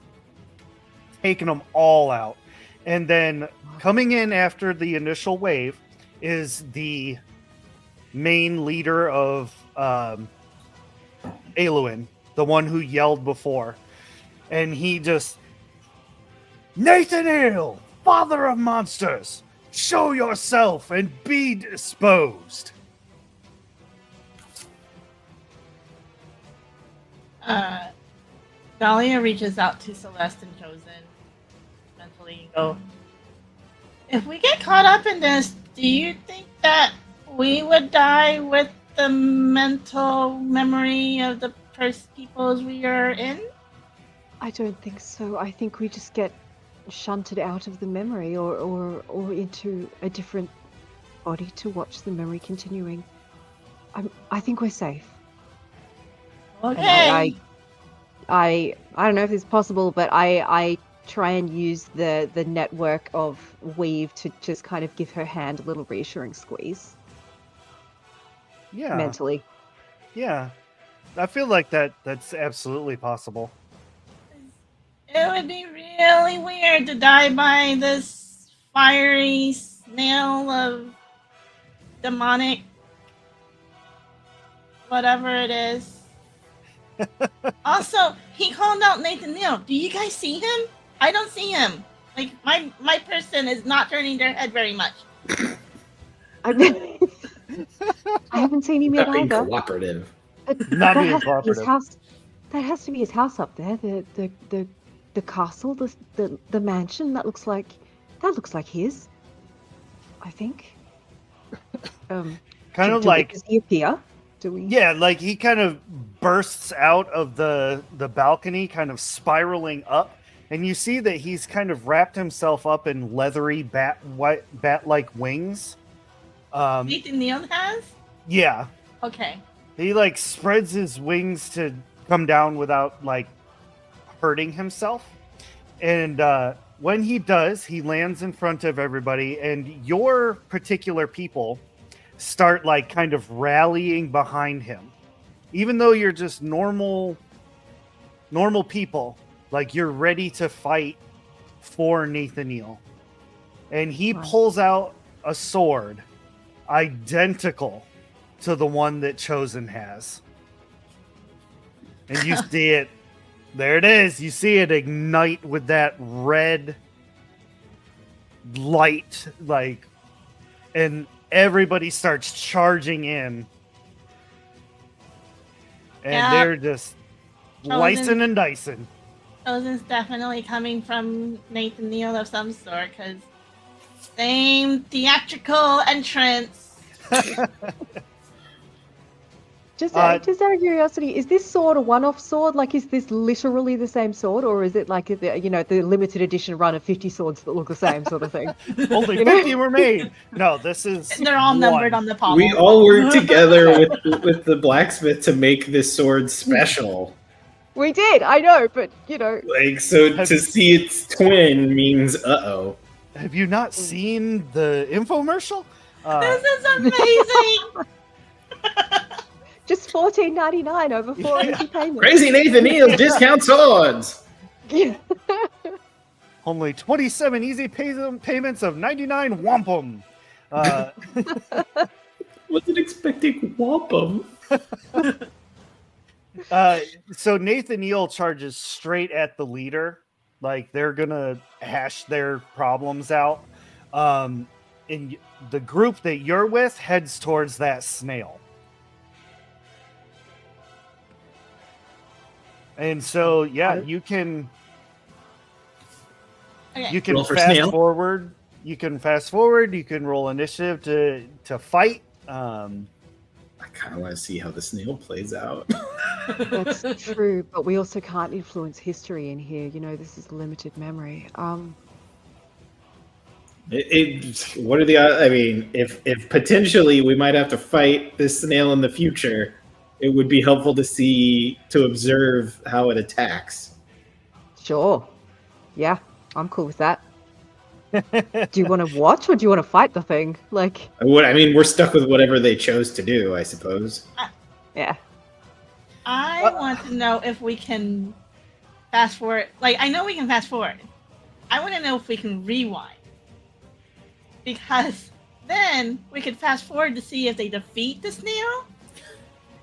taking them all out. And then coming in after the initial wave is the main leader of Aluin, the one who yelled before. And he just, Nathaniel, father of monsters, show yourself and be disposed.
Dahlia reaches out to Celeste and Chosen mentally and go, if we get caught up in this, do you think that we would die with the mental memory of the first peoples we are in?
I don't think so. I think we just get shunted out of the memory or into a different body to watch the memory continuing. I think we're safe.
Okay.
I don't know if it's possible, but I try and use the network of Weave to just kind of give her hand a little reassuring squeeze.
Yeah.
Mentally.
Yeah. I feel like that's absolutely possible.
It would be really weird to die by this fiery snail of demonic whatever it is. Also, he called out Nathaniel. Do you guys see him? I don't see him. Like, my person is not turning their head very much.
I haven't seen him yet
Not being
either.
cooperative.
But
Not
that
being
has to be his
cooperative.
house. That has to be his house up there. The castle, the mansion. That looks like his. I think.
Kind of like,
does he appear? Do we?
yeah, like he kind of bursts out of the balcony, kind of spiraling up, and you see that he's kind of wrapped himself up in leathery bat-like wings.
Nathan Neal has?
Yeah,
Okay.
he like spreads his wings to come down without like hurting himself, and when he does, he lands in front of everybody, and your particular people start like kind of rallying behind him, even though you're just normal people. Like, you're ready to fight for Nathaniel, and he pulls out a sword identical to the one that Chosen has, and you see it. There it is. You see it ignite with that red light, like, and everybody starts charging in, and
Yep.
they're just
Chosen.
slicing and dicing.
Chosen's definitely coming from Nathan Neal of some sort, because same theatrical entrance.
Just out of curiosity, is this sword a one-off sword? Like, is this literally the same sword, or is it like the limited edition run of 50 swords that look the same sort of thing?
Only 50 were made. No, this is.
They're all numbered on the pommel.
We all worked together with the blacksmith to make this sword special.
We did, I know, but
Like, so to see its twin means uh-oh.
Have you not seen the infomercial?
This is amazing.
just $14.99 over 4 easy payments.
Crazy Nathan Neal's discount swords!
Only 27 easy payments of 99 wampum.
Wasn't expecting wampum.
So Nathaniel charges straight at the leader. Like, they're gonna hash their problems out. And the group that you're with heads towards that snail. And so, yeah, you can
Roll for
fast
snail.
forward. You can fast forward. You can roll initiative to fight.
I kind of want to see how the snail plays out.
That's true, but we also can't influence history in here. This is limited memory.
What are the odds? I mean, if potentially we might have to fight this snail in the future, it would be helpful to observe how it attacks.
Sure. Yeah, I'm cool with that. Do you want to watch or do you want to fight the thing? Like,
I mean, we're stuck with whatever they chose to do, I suppose.
yeah.
I want to know if we can fast forward. Like, I know we can fast forward. I want to know if we can rewind. Because then we could fast forward to see if they defeat the snail.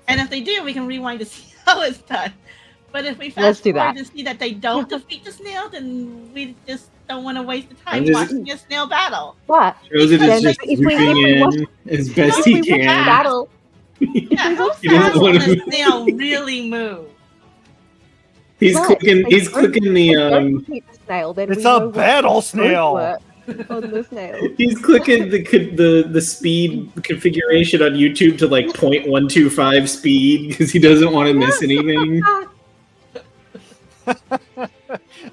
And if they do, we can rewind to see how it's done. But if we
Let's
fast
do
forward
that.
to see that they don't defeat the snail, then we just don't want to waste the time
I'm just-
watching a snail battle.
But
Chosen
Then
is just
if we
swooping
watch-
in as best
if
he
we watch the
can.
battle,
Yeah, how
He doesn't
fast
wanna
can a
move.
snail really move?
He's
Right,
clicking. He's clicking the
don't defeat the snail, then
It's
we
a
know what
battle
road
snail.
work on the snail.
He's clicking the speed configuration on YouTube to like 0.125 speed because he doesn't want to miss anything.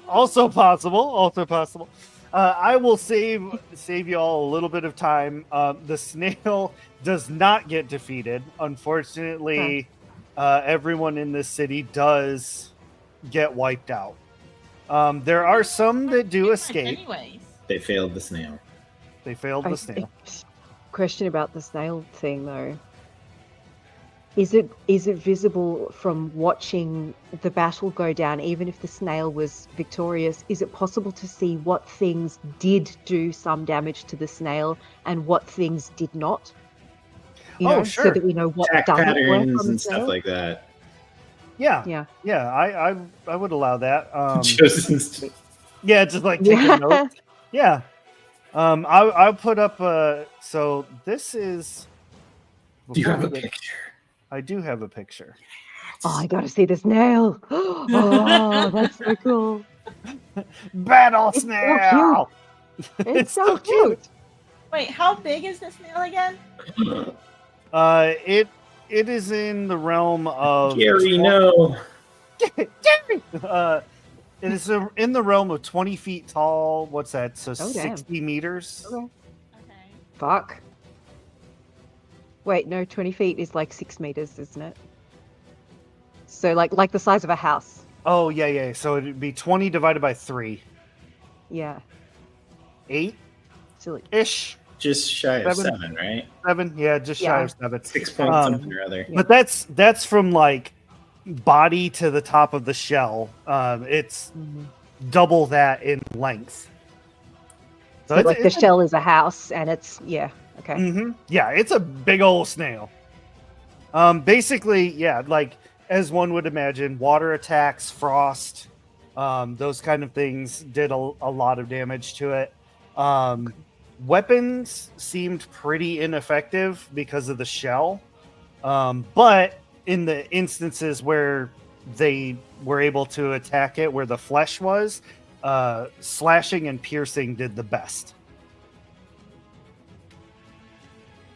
Also possible. I will save you all a little bit of time. The snail does not get defeated. Unfortunately, everyone in this city does get wiped out. There are some that do escape.
Anyways.
They failed the snail.
They failed the snail.
Question about the snail thing though. Is it visible from watching the battle go down, even if the snail was victorious? Is it possible to see what things did do some damage to the snail and what things did not? So
Sure.
that we know what
Attack
doesn't work
patterns
on the
and stuff
snail?
like that.
Yeah. I would allow that.
Chosen's
Yeah, just like take a note. Yeah. I'll put up. So this is.
Do you have a
before we get-
picture?
I do have a picture.
Oh, I gotta see the snail. Oh, that's so cool.
Battle
It's so
snail.
It's so cute.
Wait, how big is the snail again?
It is in the realm of
Gary, no.
It is in the realm of 20 feet tall. What's that? So
Oh, damn.
60 meters.
Okay.
Okay.
Fuck. Wait, no, 20 feet is like 6 meters, isn't it? So like the size of a house.
Oh yeah. So it'd be 20 divided by 3.
Yeah.
8
Silly.
Ish. Just shy of
7.
7, right?
7. Yeah, just shy of 7.
6 point something or other.
Yeah.
But that's from like body to the top of the shell. It's double that in length.
So like the shell is a house, and it's okay.
Yeah, it's a big old snail. Basically, yeah, like as one would imagine, water attacks, frost, those kind of things did a lot of damage to it. Weapons seemed pretty ineffective because of the shell, but in the instances where they were able to attack it where the flesh was, slashing and piercing did the best.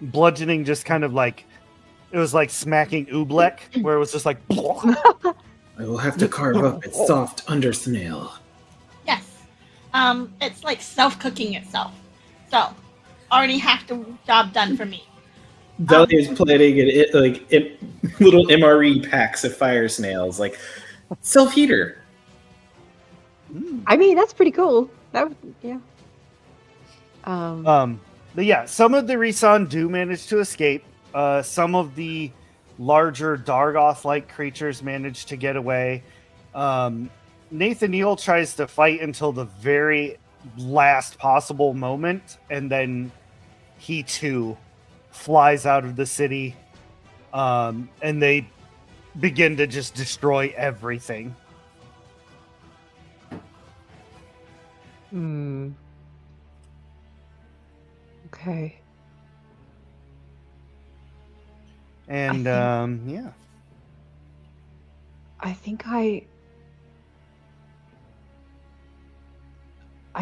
Bludgeoning just kind of like, it was like smacking oobleck, where it was just like
I will have to carve up its soft under snail.
Yes. It's like self-cooking itself. So, already half the job done for me.
Dahlia is planning little MRE packs of fire snails, like self-heater.
I mean, that's pretty cool. But
yeah, some of the Risan do manage to escape. Some of the larger Dargoth-like creatures manage to get away. Nathaniel tries to fight until the very last possible moment, and then he too flies out of the city, and they begin to just destroy everything.
Okay.
And yeah.
I think I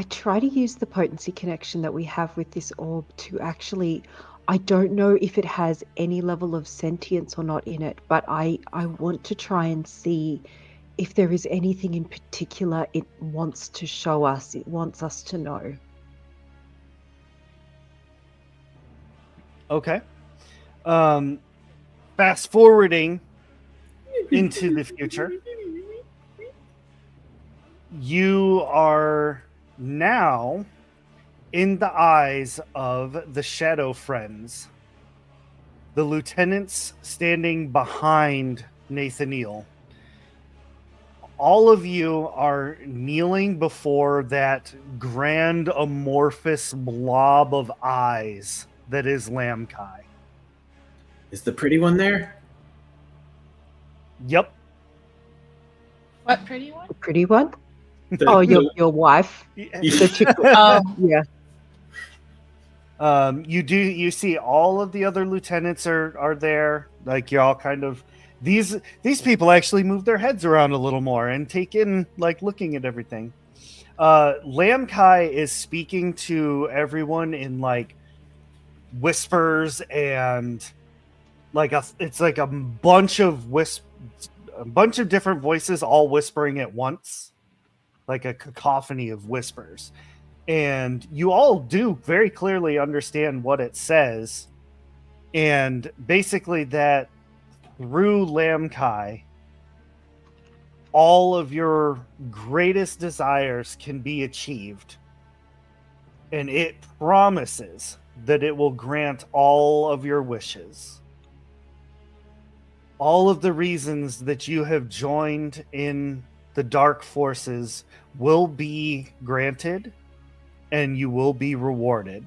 try to use the potency connection that we have with this orb to actually, I don't know if it has any level of sentience or not in it, but I want to try and see if there is anything in particular it wants to show us, it wants us to know.
Okay. Fast forwarding into the future, you are now in the eyes of the Shadow Friends, the lieutenants standing behind Nathaniel. All of you are kneeling before that grand amorphous blob of eyes that is Lamkai.
Is the pretty one there?
Yep.
What pretty one?
The pretty one?
The-
Your wife. The chick.
Oh,
Yeah.
You see all of the other lieutenants are there. Like you're all kind of these people actually move their heads around a little more and take in like looking at everything. Lamkai is speaking to everyone in like whispers and like it's like a bunch of different voices all whispering at once, like a cacophony of whispers. And you all do very clearly understand what it says. And basically that through Lamkai, all of your greatest desires can be achieved. And it promises that it will grant all of your wishes. All of the reasons that you have joined in the dark forces will be granted, and you will be rewarded.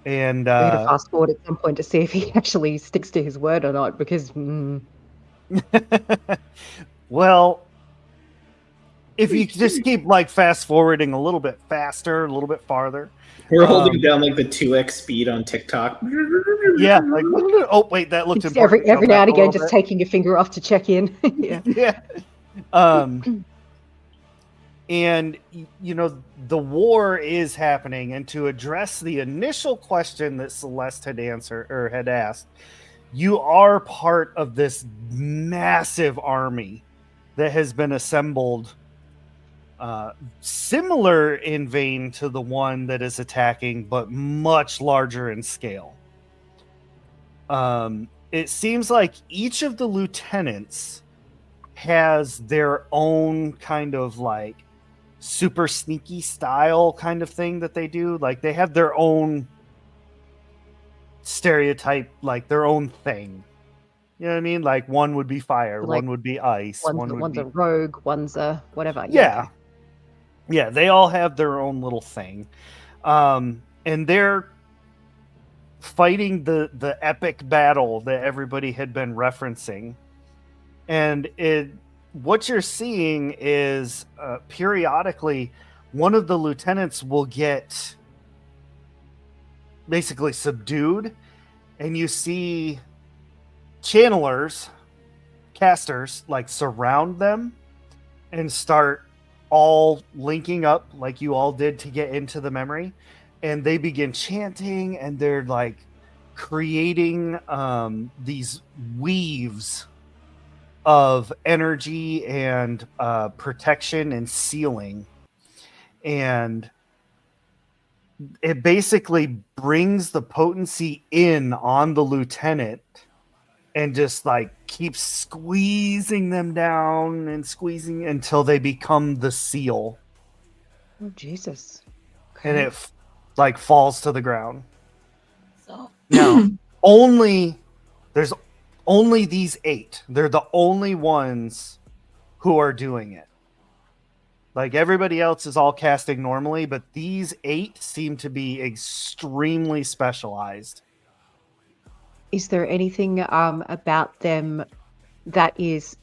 And
We're going to fast forward at some point to see if he actually sticks to his word or not, because
well, if you just keep like fast forwarding a little bit faster, a little bit farther.
We're holding down like the 2x speed on TikTok.
Yeah, like oh wait, that looked
Just
important.
every
Go
now
back
and
a
again,
little
just
bit.
taking your finger off to check in. Yeah.
Yeah. And you know, the war is happening, and to address the initial question that Celeste had answered or had asked, you are part of this massive army that has been assembled, similar in vein to the one that is attacking, but much larger in scale. It seems like each of the lieutenants has their own kind of like super sneaky style kind of thing that they do. Like they have their own stereotype, like their own thing. You know what I mean? Like one would be fire,
Like,
one would be ice, one would
One's
be
a rogue, one's a whatever.
yeah.
Okay.
Yeah, they all have their own little thing. And they're fighting the epic battle that everybody had been referencing. And what you're seeing is periodically one of the lieutenants will get basically subdued, and you see channelers, casters, like surround them and start all linking up like you all did to get into the memory, and they begin chanting, and they're like creating these weaves of energy and protection and sealing, and it basically brings the potency in on the lieutenant and just like keeps squeezing them down and squeezing until they become the seal,
Oh Jesus.
and
Okay.
it like falls to the ground.
So
Now, there's only these 8. They're the only ones who are doing it. Like everybody else is all casting normally, but these 8 seem to be extremely specialized.
Is there anything about them that is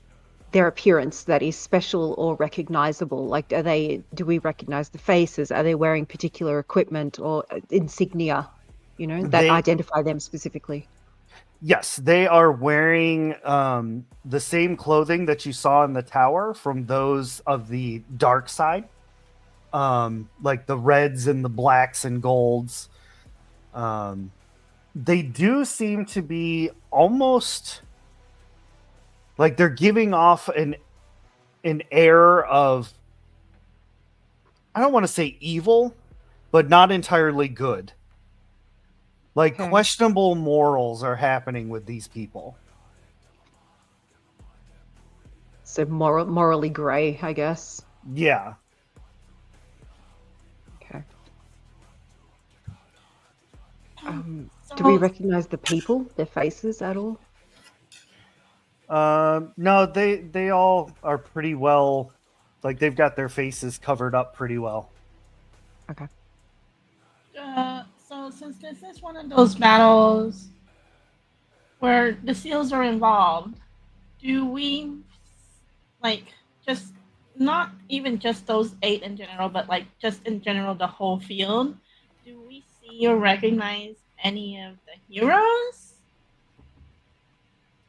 their appearance that is special or recognizable? Like, do we recognize the faces? Are they wearing particular equipment or insignia, that identify them specifically?
Yes, they are wearing the same clothing that you saw in the tower from those of the dark side, like the reds and the blacks and golds. They do seem to be almost like they're giving off an air of, I don't want to say evil, but not entirely good. Like
Okay.
questionable morals are happening with these people.
So morally gray, I guess.
Yeah.
Okay. Do we recognize the people, their faces at all?
No, they all are pretty well, like they've got their faces covered up pretty well.
Okay.
So since this is one of those battles where the seals are involved, do we like just not even just those 8 in general, but like just in general the whole field? Do we see or recognize any of the heroes?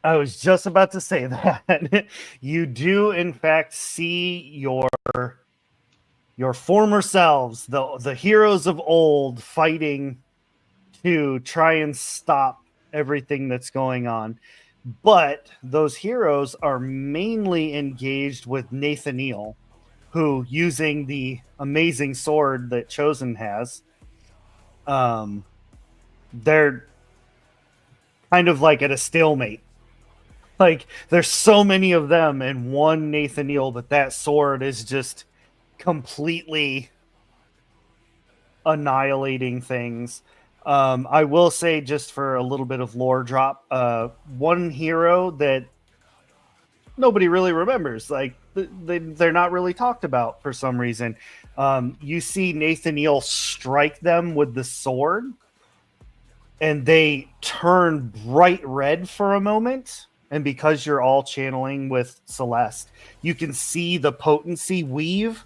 I was just about to say that. You do in fact see your former selves, the heroes of old, fighting to try and stop everything that's going on. But those heroes are mainly engaged with Nathaniel, who, using the amazing sword that Chosen has, they're kind of like at a stalemate. Like there's so many of them and one Nathaniel, but that sword is just completely annihilating things. I will say, just for a little bit of lore drop, one hero that nobody really remembers, like they're not really talked about for some reason. You see Nathaniel strike them with the sword, and they turn bright red for a moment, and because you're all channeling with Celeste, you can see the potency weave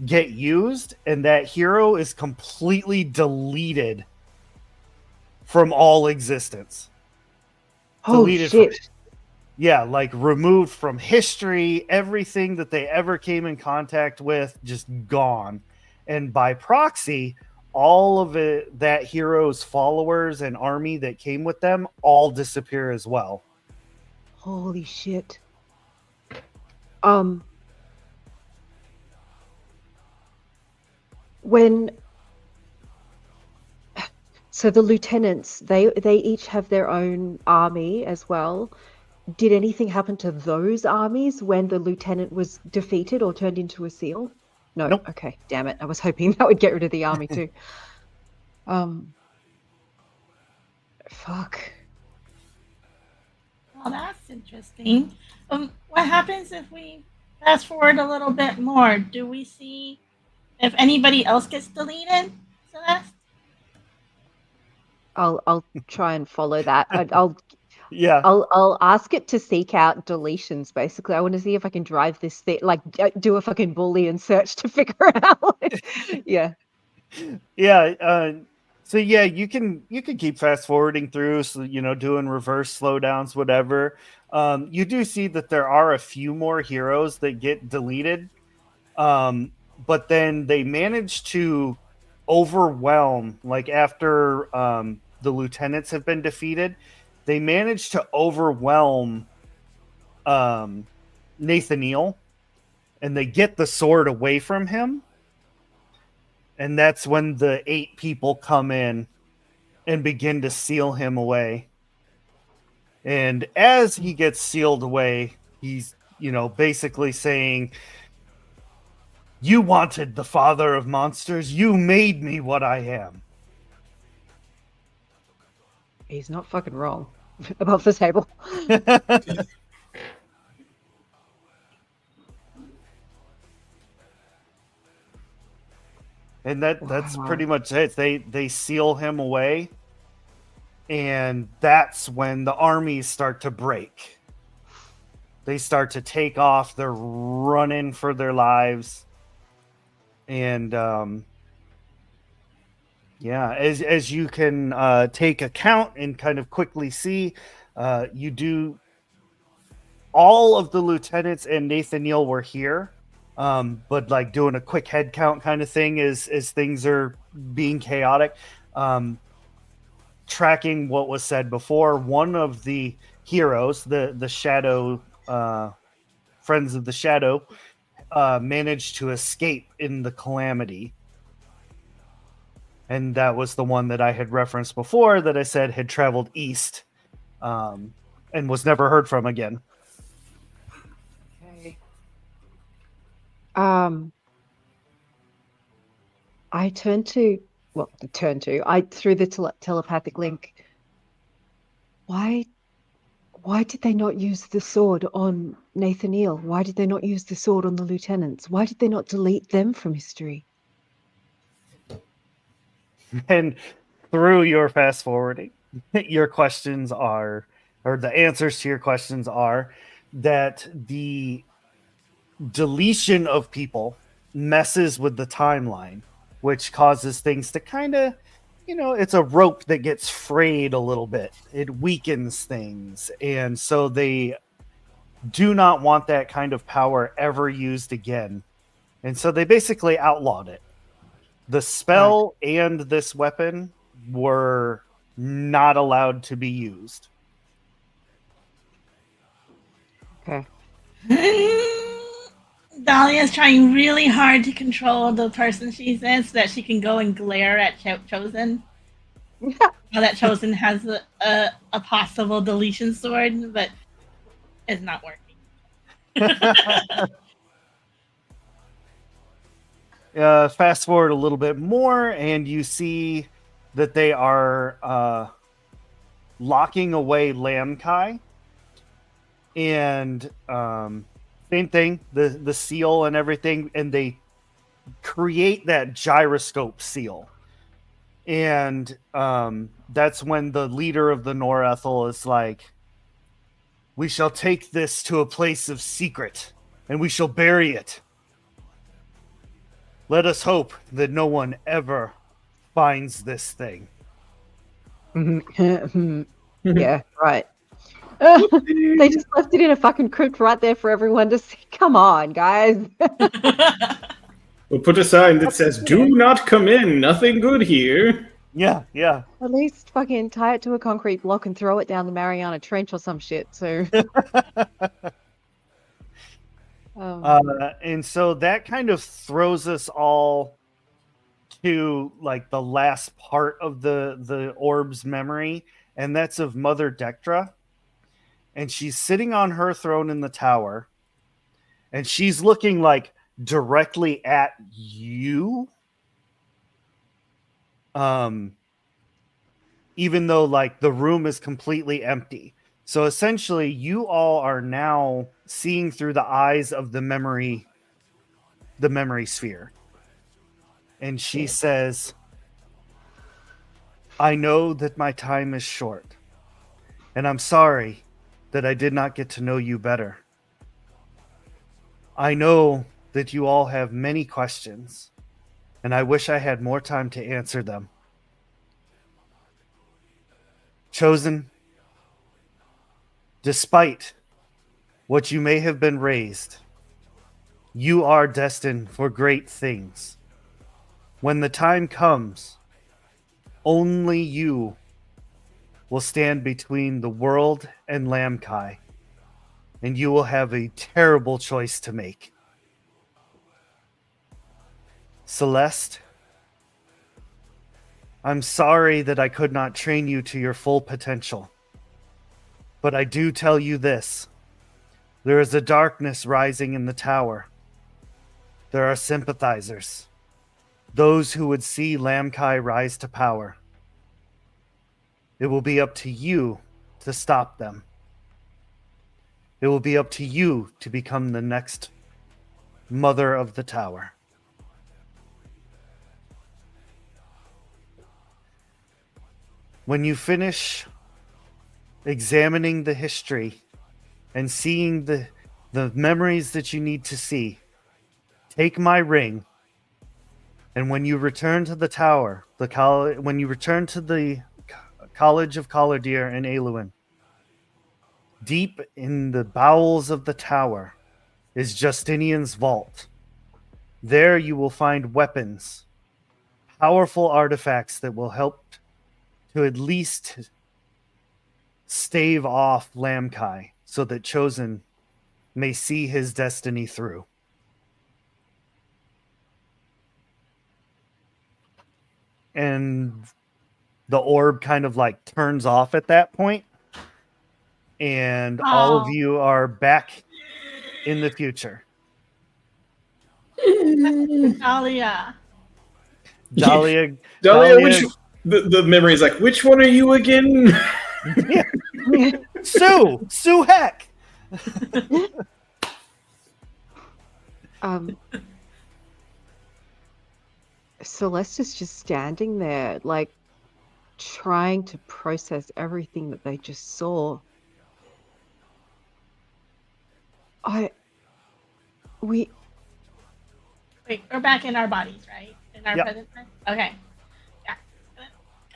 get used, and that hero is completely deleted from all existence.
Oh shit.
Like removed from history, everything that they ever came in contact with, just gone. And by proxy, all of it, that hero's followers and army that came with them, all disappear as well.
Holy shit. So the lieutenants, they each have their own army as well. Did anything happen to those armies when the lieutenant was defeated or turned into a seal? No.
Nope.
Okay, damn it. I was hoping that would get rid of the army too. Fuck.
Well, that's interesting. What happens if we fast forward a little bit more? Do we see if anybody else gets deleted, Celeste?
I'll try and follow that.
Yeah.
I'll ask it to seek out deletions. Basically, I want to see if I can drive this thing, like do a fucking Boolean search to figure it out. Yeah.
Yeah. So yeah, you can keep fast forwarding through, so doing reverse slowdowns, whatever. You do see that there are a few more heroes that get deleted, but then they manage to overwhelm. Like after the lieutenants have been defeated, they manage to overwhelm Nathaniel, and they get the sword away from him. And that's when the 8 people come in and begin to seal him away. And as he gets sealed away, he's, basically saying, "You wanted the father of monsters. You made me what I am."
He's not fucking wrong. Above the table.
And that's pretty much it. They seal him away, and that's when the armies start to break. They start to take off. They're running for their lives, and as you can take account and kind of quickly see, you do. All of the lieutenants and Nathaniel were here. But like doing a quick head count kind of thing as things are being chaotic. Tracking what was said before, one of the heroes, the Shadow, Friends of the Shadow, managed to escape in the calamity. And that was the one that I had referenced before that I said had traveled east and was never heard from again.
I through the telepathic link. Why did they not use the sword on Nathaniel? Why did they not use the sword on the lieutenants? Why did they not delete them from history?
And through your fast forwarding, your questions are, or the answers to your questions are, that the deletion of people messes with the timeline, which causes things to kind of, it's a rope that gets frayed a little bit. It weakens things. And so they do not want that kind of power ever used again. And so they basically outlawed it. The spell and this weapon were not allowed to be used.
Okay.
Dahlia's trying really hard to control the person she's in so that she can go and glare at Chosen. Now that Chosen has a possible deletion sword, but it's not working.
Fast forward a little bit more, and you see that they are locking away Lamkai. And same thing, the seal and everything, and they create that gyroscope seal. And that's when the leader of the Norethel is like, We shall take this to a place of secret, and we shall bury it. Let us hope that no one ever finds this thing.
Yeah, right. They just left it in a fucking crypt right there for everyone to see. Come on, guys.
We'll put a sign that says, "Do not come in. Nothing good here."
Yeah.
At least fucking tie it to a concrete block and throw it down the Mariana Trench or some shit. So,
And so that kind of throws us all to like the last part of the orb's memory, and that's of Mother Dectra. And she's sitting on her throne in the tower, and she's looking like directly at you. Even though like the room is completely empty. So essentially you all are now seeing through the eyes of the memory sphere. And she says, I know that my time is short, and I'm sorry that I did not get to know you better. I know that you all have many questions, and I wish I had more time to answer them. Chosen, despite what you may have been raised, you are destined for great things. When the time comes, only you will stand between the world and Lamkai, and you will have a terrible choice to make. Celeste, I'm sorry that I could not train you to your full potential, but I do tell you this. There is a darkness rising in the tower. There are sympathizers, those who would see Lamkai rise to power. It will be up to you to stop them. It will be up to you to become the next mother of the tower. When you finish examining the history and seeing the memories that you need to see, take my ring, and when you return to the tower, when you return to the College of Colodir in Aluin, deep in the bowels of the tower is Justinian's vault. There you will find weapons, powerful artifacts that will help to at least stave off Lamkai so that Chosen may see his destiny through. And the orb kind of like turns off at that point, and all of you are back in the future.
Dahlia.
Dahlia,
which the memory is like, which one are you again?
Sue Heck.
Celeste is just standing there, like trying to process everything that they just saw.
Wait, we're back in our bodies, right? In our present time? Okay. Yeah.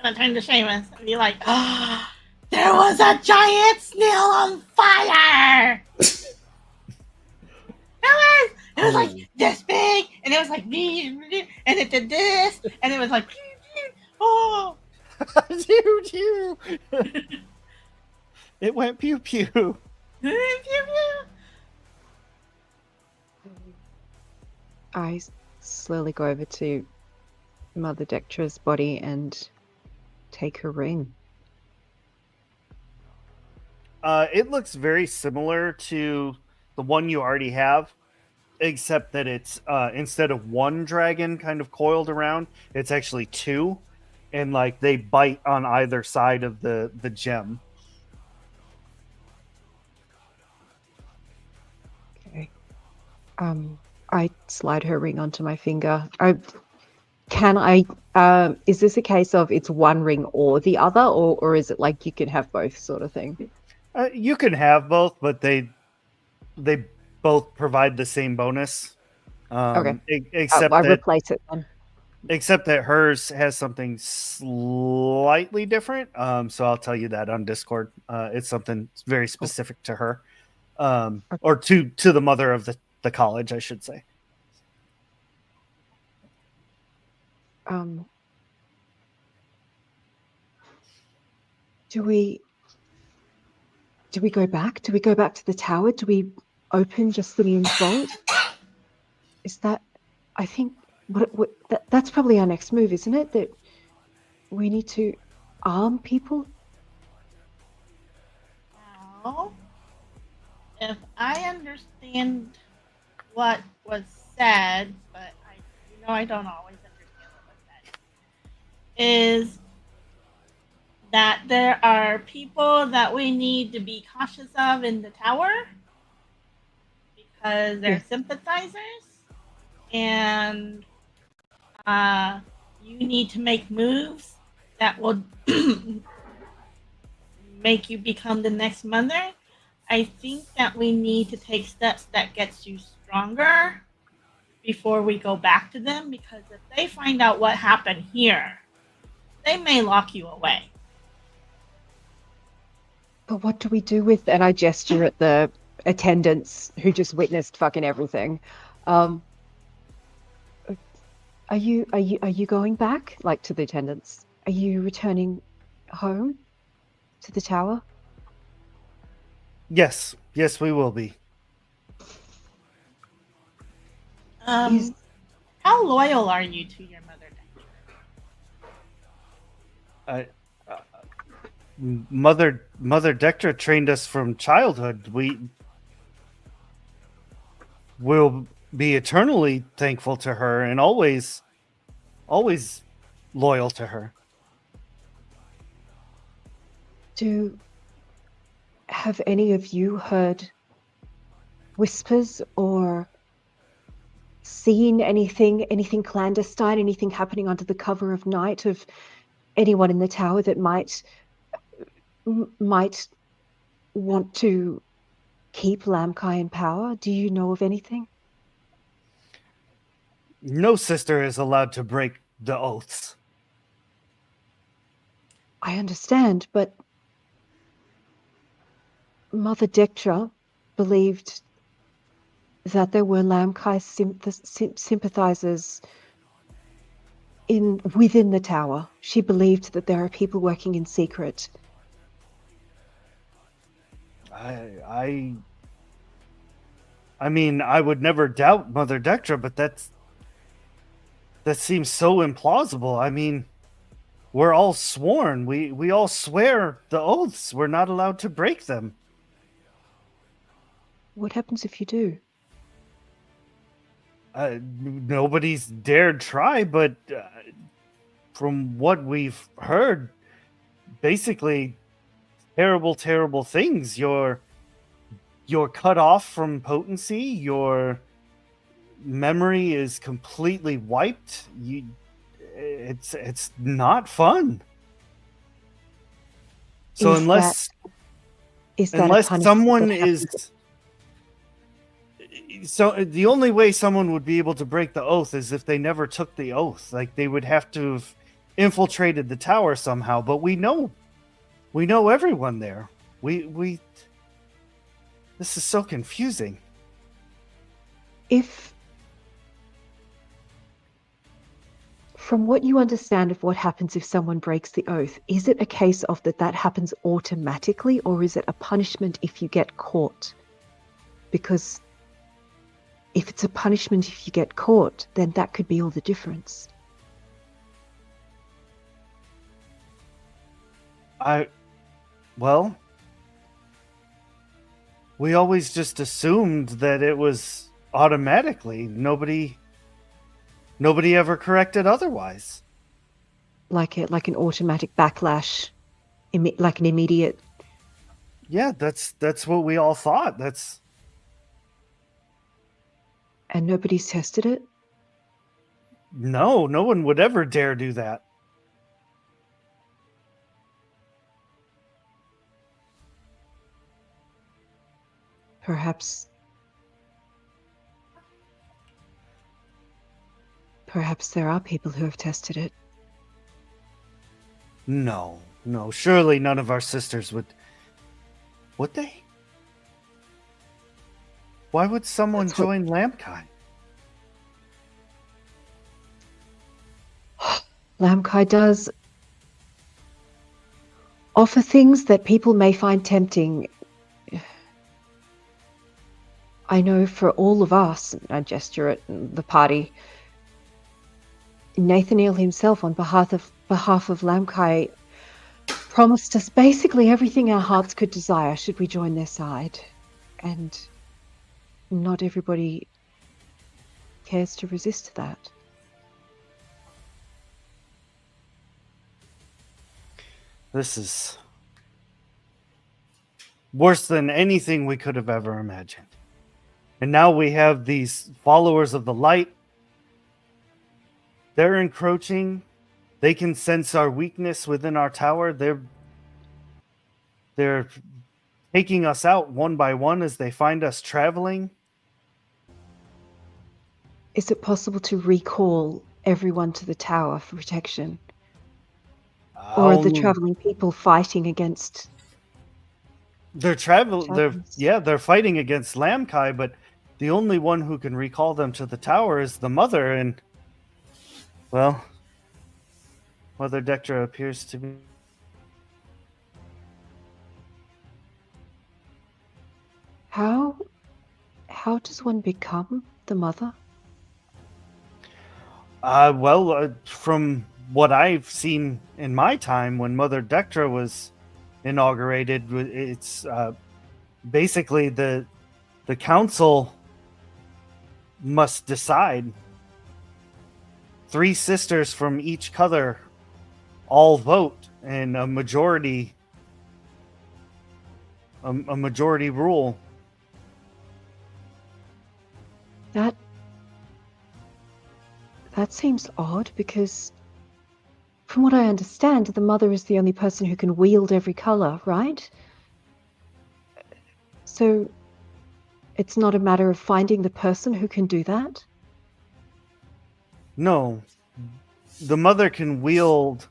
Gonna turn to Seamus and be like, there was a giant snail on fire! It was like this big, and it was like me, and it did this, and it was like, oh!
It went pew pew.
Pew pew.
I slowly go over to Mother Dectra's body and take her ring.
It looks very similar to the one you already have, except that it's instead of one dragon kind of coiled around, it's actually two, and like they bite on either side of the gem.
Okay. I slide her ring onto my finger. Is this a case of it's one ring or the other, or is it like you can have both sort of thing?
You can have both, but they both provide the same bonus.
Okay.
Except
I
that
replace it then.
hers has something slightly different. So I'll tell you that on Discord. It's something very specific to her, or to the mother of the college, I should say.
Do we go back? Do we go back to the tower? Do we open Justinian's vault? Is that? I think that's probably our next move, isn't it? That we need to arm people.
Now, if I understand what was said, but I don't always understand what was said, is that there are people that we need to be cautious of in the tower because they're sympathizers, and you need to make moves that will make you become the next mother. I think that we need to take steps that gets you stronger before we go back to them, because if they find out what happened here, they may lock you away.
But what do we do with? And I gesture at the attendants who just witnessed fucking everything. Are you going back, like, to the attendants? Are you returning home to the tower?
Yes, we will be.
How loyal are you to your mother?
Mother Dectra trained us from childhood. We will be eternally thankful to her and always loyal to her.
Have any of you heard whispers or seen anything clandestine, anything happening under the cover of night of anyone in the tower that might want to keep Lamkai in power? Do you know of anything?
No sister is allowed to break the oaths.
I understand, but Mother Dectra believed that there were Lamkai sympathizers within the tower. She believed that there are people working in secret.
I mean, I would never doubt Mother Dectra, but that seems so implausible. I mean, we're all sworn. We all swear the oaths. We're not allowed to break them.
What happens if you do?
Nobody's dared try, but from what we've heard, basically terrible things. You're cut off from potency. Your memory is completely wiped. It's not fun. So unless someone is, so the only way someone would be able to break the oath is if they never took the oath. Like, they would have to have infiltrated the tower somehow. But we know everyone there. This is so confusing.
From what you understand of what happens if someone breaks the oath, is it a case of that happens automatically, or is it a punishment if you get caught? Because if it's a punishment if you get caught, then that could be all the difference.
Well, we always just assumed that it was automatically. Nobody ever corrected otherwise.
Like an automatic backlash, like an immediate.
Yeah, that's what we all thought.
And nobody's tested it?
No one would ever dare do that.
Perhaps there are people who have tested it.
No, surely none of our sisters would. Would they? Why would someone
Let's hope.
join Lamkai?
Lamkai does offer things that people may find tempting. I know for all of us, I gesture at the party, Nathaniel himself, on behalf of Lamkai, promised us basically everything our hearts could desire should we join their side. And not everybody cares to resist that.
This is worse than anything we could have ever imagined. And now we have these followers of the light. They're encroaching. They can sense our weakness within our tower. They're taking us out one by one as they find us traveling.
Is it possible to recall everyone to the tower for protection? Or are the traveling people fighting against?
They're fighting against Lamkai, but the only one who can recall them to the tower is the mother, and well, Mother Dectra appears to be.
How does one become the mother?
From what I've seen in my time when Mother Dectra was inaugurated, it's basically the council must decide. 3 sisters from each color all vote, and a majority rule.
That seems odd, because from what I understand, the mother is the only person who can wield every color, right? So it's not a matter of finding the person who can do that?
No. The mother can wield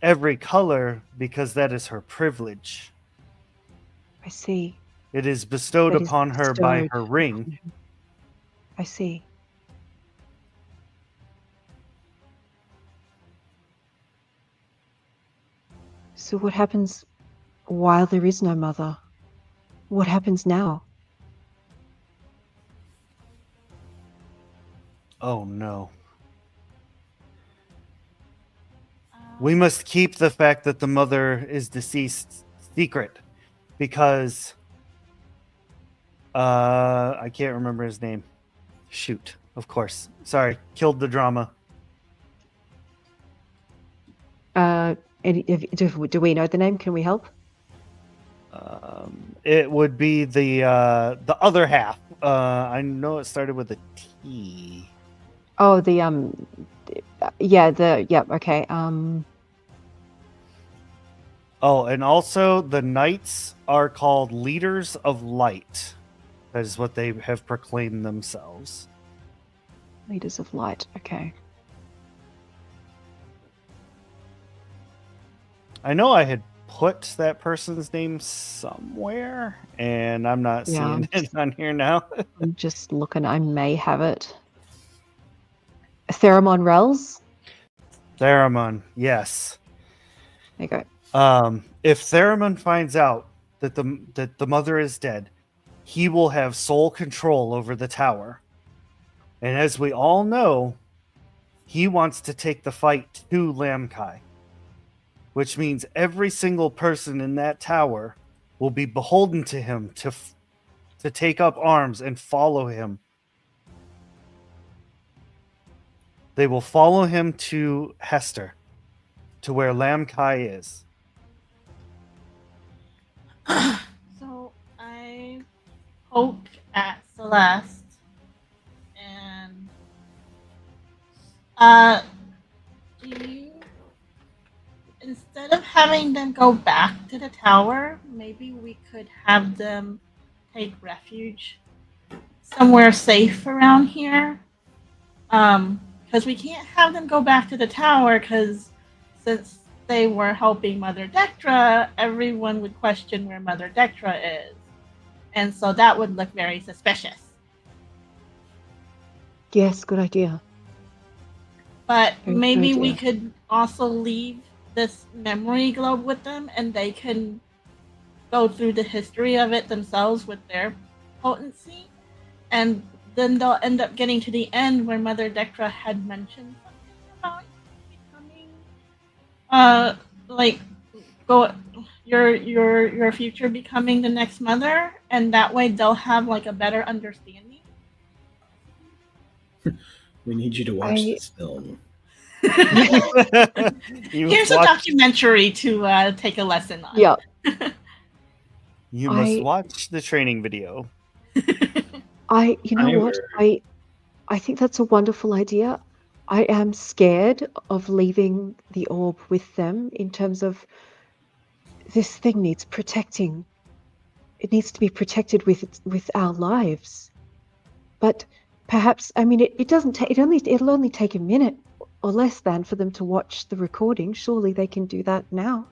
every color because that is her privilege.
I see.
It is bestowed upon her by her ring.
I see. So what happens while there is no mother? What happens now?
Oh no. We must keep the fact that the mother is deceased secret, because I can't remember his name. Shoot. Of course. Sorry. Killed the drama.
Do we know the name? Can we help?
It would be the other half. I know it started with a T.
Oh, okay.
Oh, and also the knights are called leaders of light. That is what they have proclaimed themselves.
Leaders of light. Okay.
I know I had put that person's name somewhere, and I'm not seeing it on here now.
I'm just looking. I may have it. Theramon Rels?
Theramon, yes.
There you go.
If Theramon finds out that the mother is dead, he will have sole control over the tower. And as we all know, he wants to take the fight to Lamkai, which means every single person in that tower will be beholden to him to take up arms and follow him. They will follow him to Hester, to where Lamkai is.
So I poked at Celeste, and do you, instead of having them go back to the tower, maybe we could have them take refuge somewhere safe around here. Because we can't have them go back to the tower, because since they were helping Mother Dectra, everyone would question where Mother Dectra is. And so that would look very suspicious.
Yes, good idea.
But
Very good
maybe we
idea.
could also leave this memory globe with them, and they can go through the history of it themselves with their potency. And then they'll end up getting to the end where Mother Dectra had mentioned something about becoming, like, go your future becoming the next mother, and that way they'll have like a better understanding.
We need you to watch this film.
Here's a documentary to take a lesson on.
Yeah.
You must watch the training video.
You know what? I think that's a wonderful idea. I am scared of leaving the orb with them in terms of this thing needs protecting. It needs to be protected with our lives. But perhaps, I mean, it doesn't take. It'll only take a minute or less than for them to watch the recording. Surely they can do that now.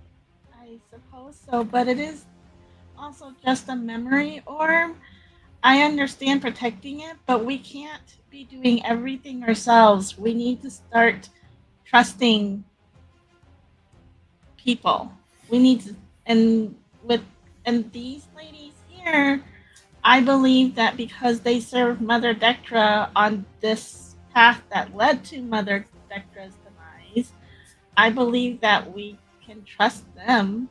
I suppose so, but it is also just a memory orb. I understand protecting it, but we can't be doing everything ourselves. We need to start trusting people. We need to, and these ladies here, I believe that because they served Mother Dectra on this path that led to Mother Dectra's demise, I believe that we can trust them.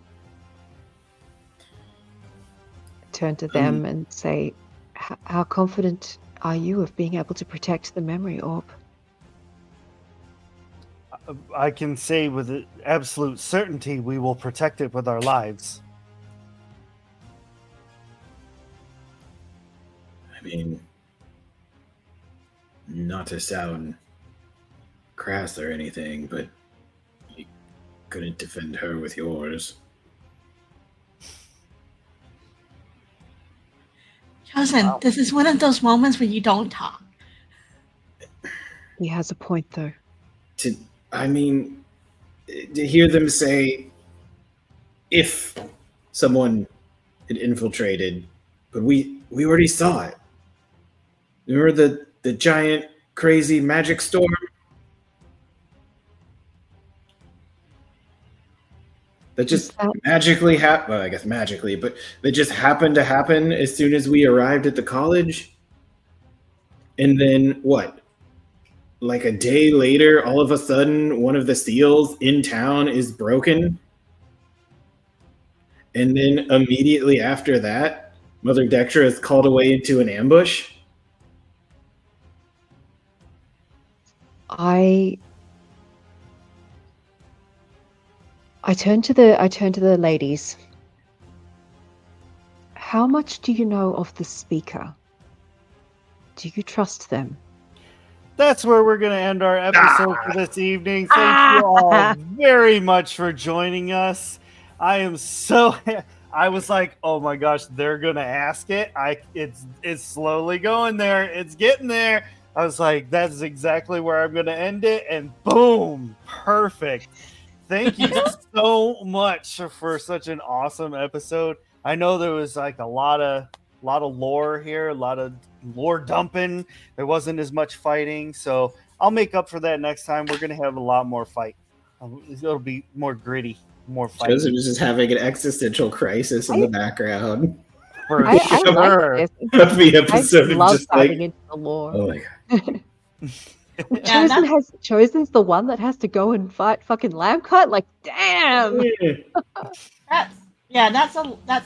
Turn to them and say, how confident are you of being able to protect the memory orb?
I can say with absolute certainty we will protect it with our lives.
I mean, not to sound crass or anything, but you couldn't defend her with yours.
Chosen, wow. This is one of those moments where you don't talk.
He has a point, though.
To hear them say, if someone had infiltrated, but we already saw it. Remember the giant, crazy magic storm? That just magically happened. Well, I guess magically, but that just happened to happen as soon as we arrived at the college. And then what? Like a day later, all of a sudden, one of the seals in town is broken. And then immediately after that, Mother Dectra is called away into an ambush.
I turn to the ladies. How much do you know of the speaker? Do you trust them?
That's where we're going to end our episode for this evening. Thank you all very much for joining us. I was like, oh my gosh, they're going to ask it. It's slowly going there. It's getting there. I was like, that's exactly where I'm going to end it. And boom, perfect. Thank you so much for such an awesome episode. I know there was like a lot of lore here, a lot of lore dumping. There wasn't as much fighting, so I'll make up for that next time. We're going to have a lot more fight. It'll be more gritty, more fight.
Joseph was just having an existential crisis in the background.
I like
this. The episode
I love
just
diving into the lore.
Oh my god.
Chosen's the one that has to go and fight fucking Lamcut. Like, damn.
That's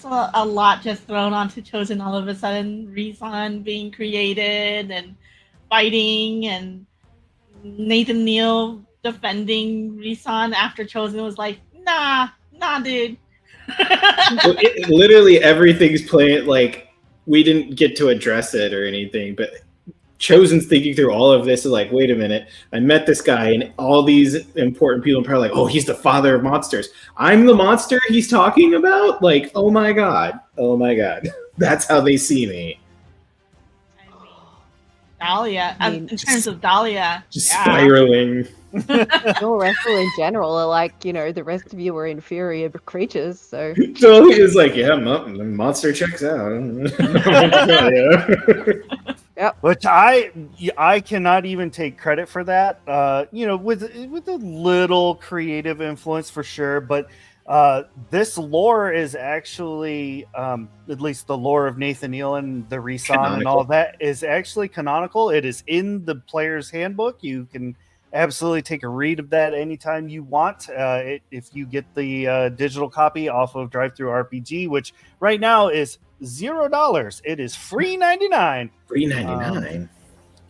a lot just thrown onto Chosen all of a sudden. Rezon being created and fighting, and Nathan Neal defending Rezon after Chosen was like, nah, dude.
Literally everything's playing. Like, we didn't get to address it or anything, but Chosen's thinking through all of this is like, wait a minute, I met this guy and all these important people are probably like, oh, he's the father of monsters. I'm the monster he's talking about? Like, oh my god. That's how they see me.
Dahlia, in terms of Dahlia,
Just spiraling.
Your wrestle in general are like, the rest of you are inferior creatures, so.
So he was like, yeah, monster checks out.
Yep.
Which I cannot even take credit for that. With a little creative influence for sure, but this lore is actually, at least the lore of Nathaniel and the Reson and all that is actually canonical. It is in the player's handbook. You can absolutely take a read of that anytime you want. If you get the digital copy off of DriveThruRPG, which right now is $0. It is free 99.
Free 99.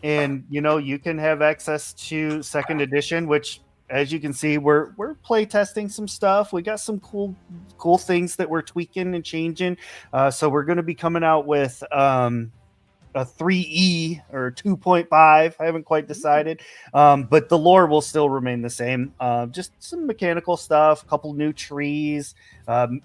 And you can have access to second edition, which, as you can see, we're play testing some stuff. We got some cool things that we're tweaking and changing. So we're going to be coming out with a 3E or 2.5. I haven't quite decided, but the lore will still remain the same. Just some mechanical stuff, a couple new trees.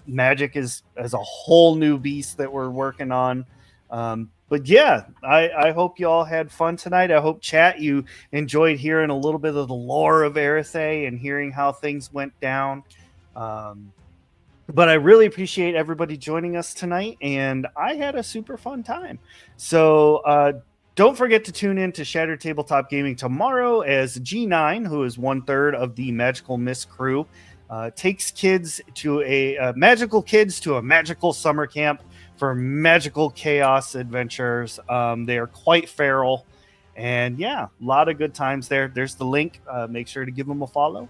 Magic is as a whole new beast that we're working on. But yeah, I hope you all had fun tonight. I hope, chat, you enjoyed hearing a little bit of the lore of Erethe and hearing how things went down. But I really appreciate everybody joining us tonight, and I had a super fun time. So don't forget to tune in to Shattered Tabletop Gaming tomorrow as G9, who is 1/3 of the Magical Mist crew, takes kids to magical kids to a magical summer camp for magical chaos adventures. They are quite feral, and yeah, a lot of good times there. There's the link. Make sure to give them a follow.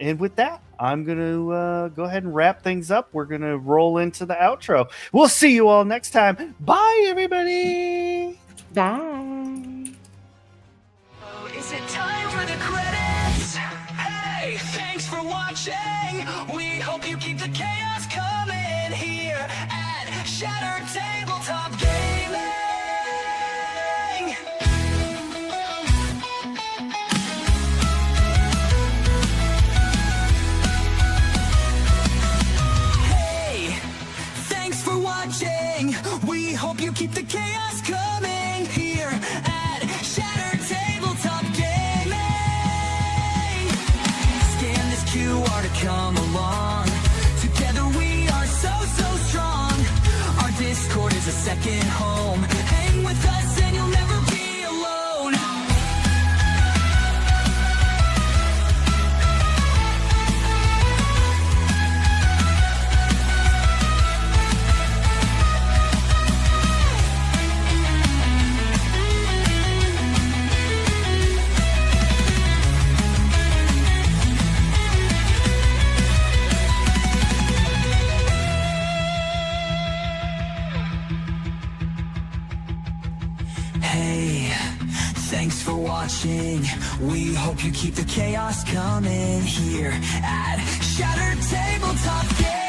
And with that, I'm going to go ahead and wrap things up. We're going to roll into the outro. We'll see you all next time. Bye, everybody.
Bye.
Oh, is it time for the credits? Hey, thanks for watching. We hope you keep the chaos coming here at Shattered Tabletop Gaming. We hope you keep the chaos coming here at Shattered Tabletop Gaming. Scan this QR to come along. Together we are so strong. Our Discord is a second home. Hang with us and you'll never be alone. Hey, thanks for watching. We hope you keep the chaos coming here at Shattered Tabletop Gaming.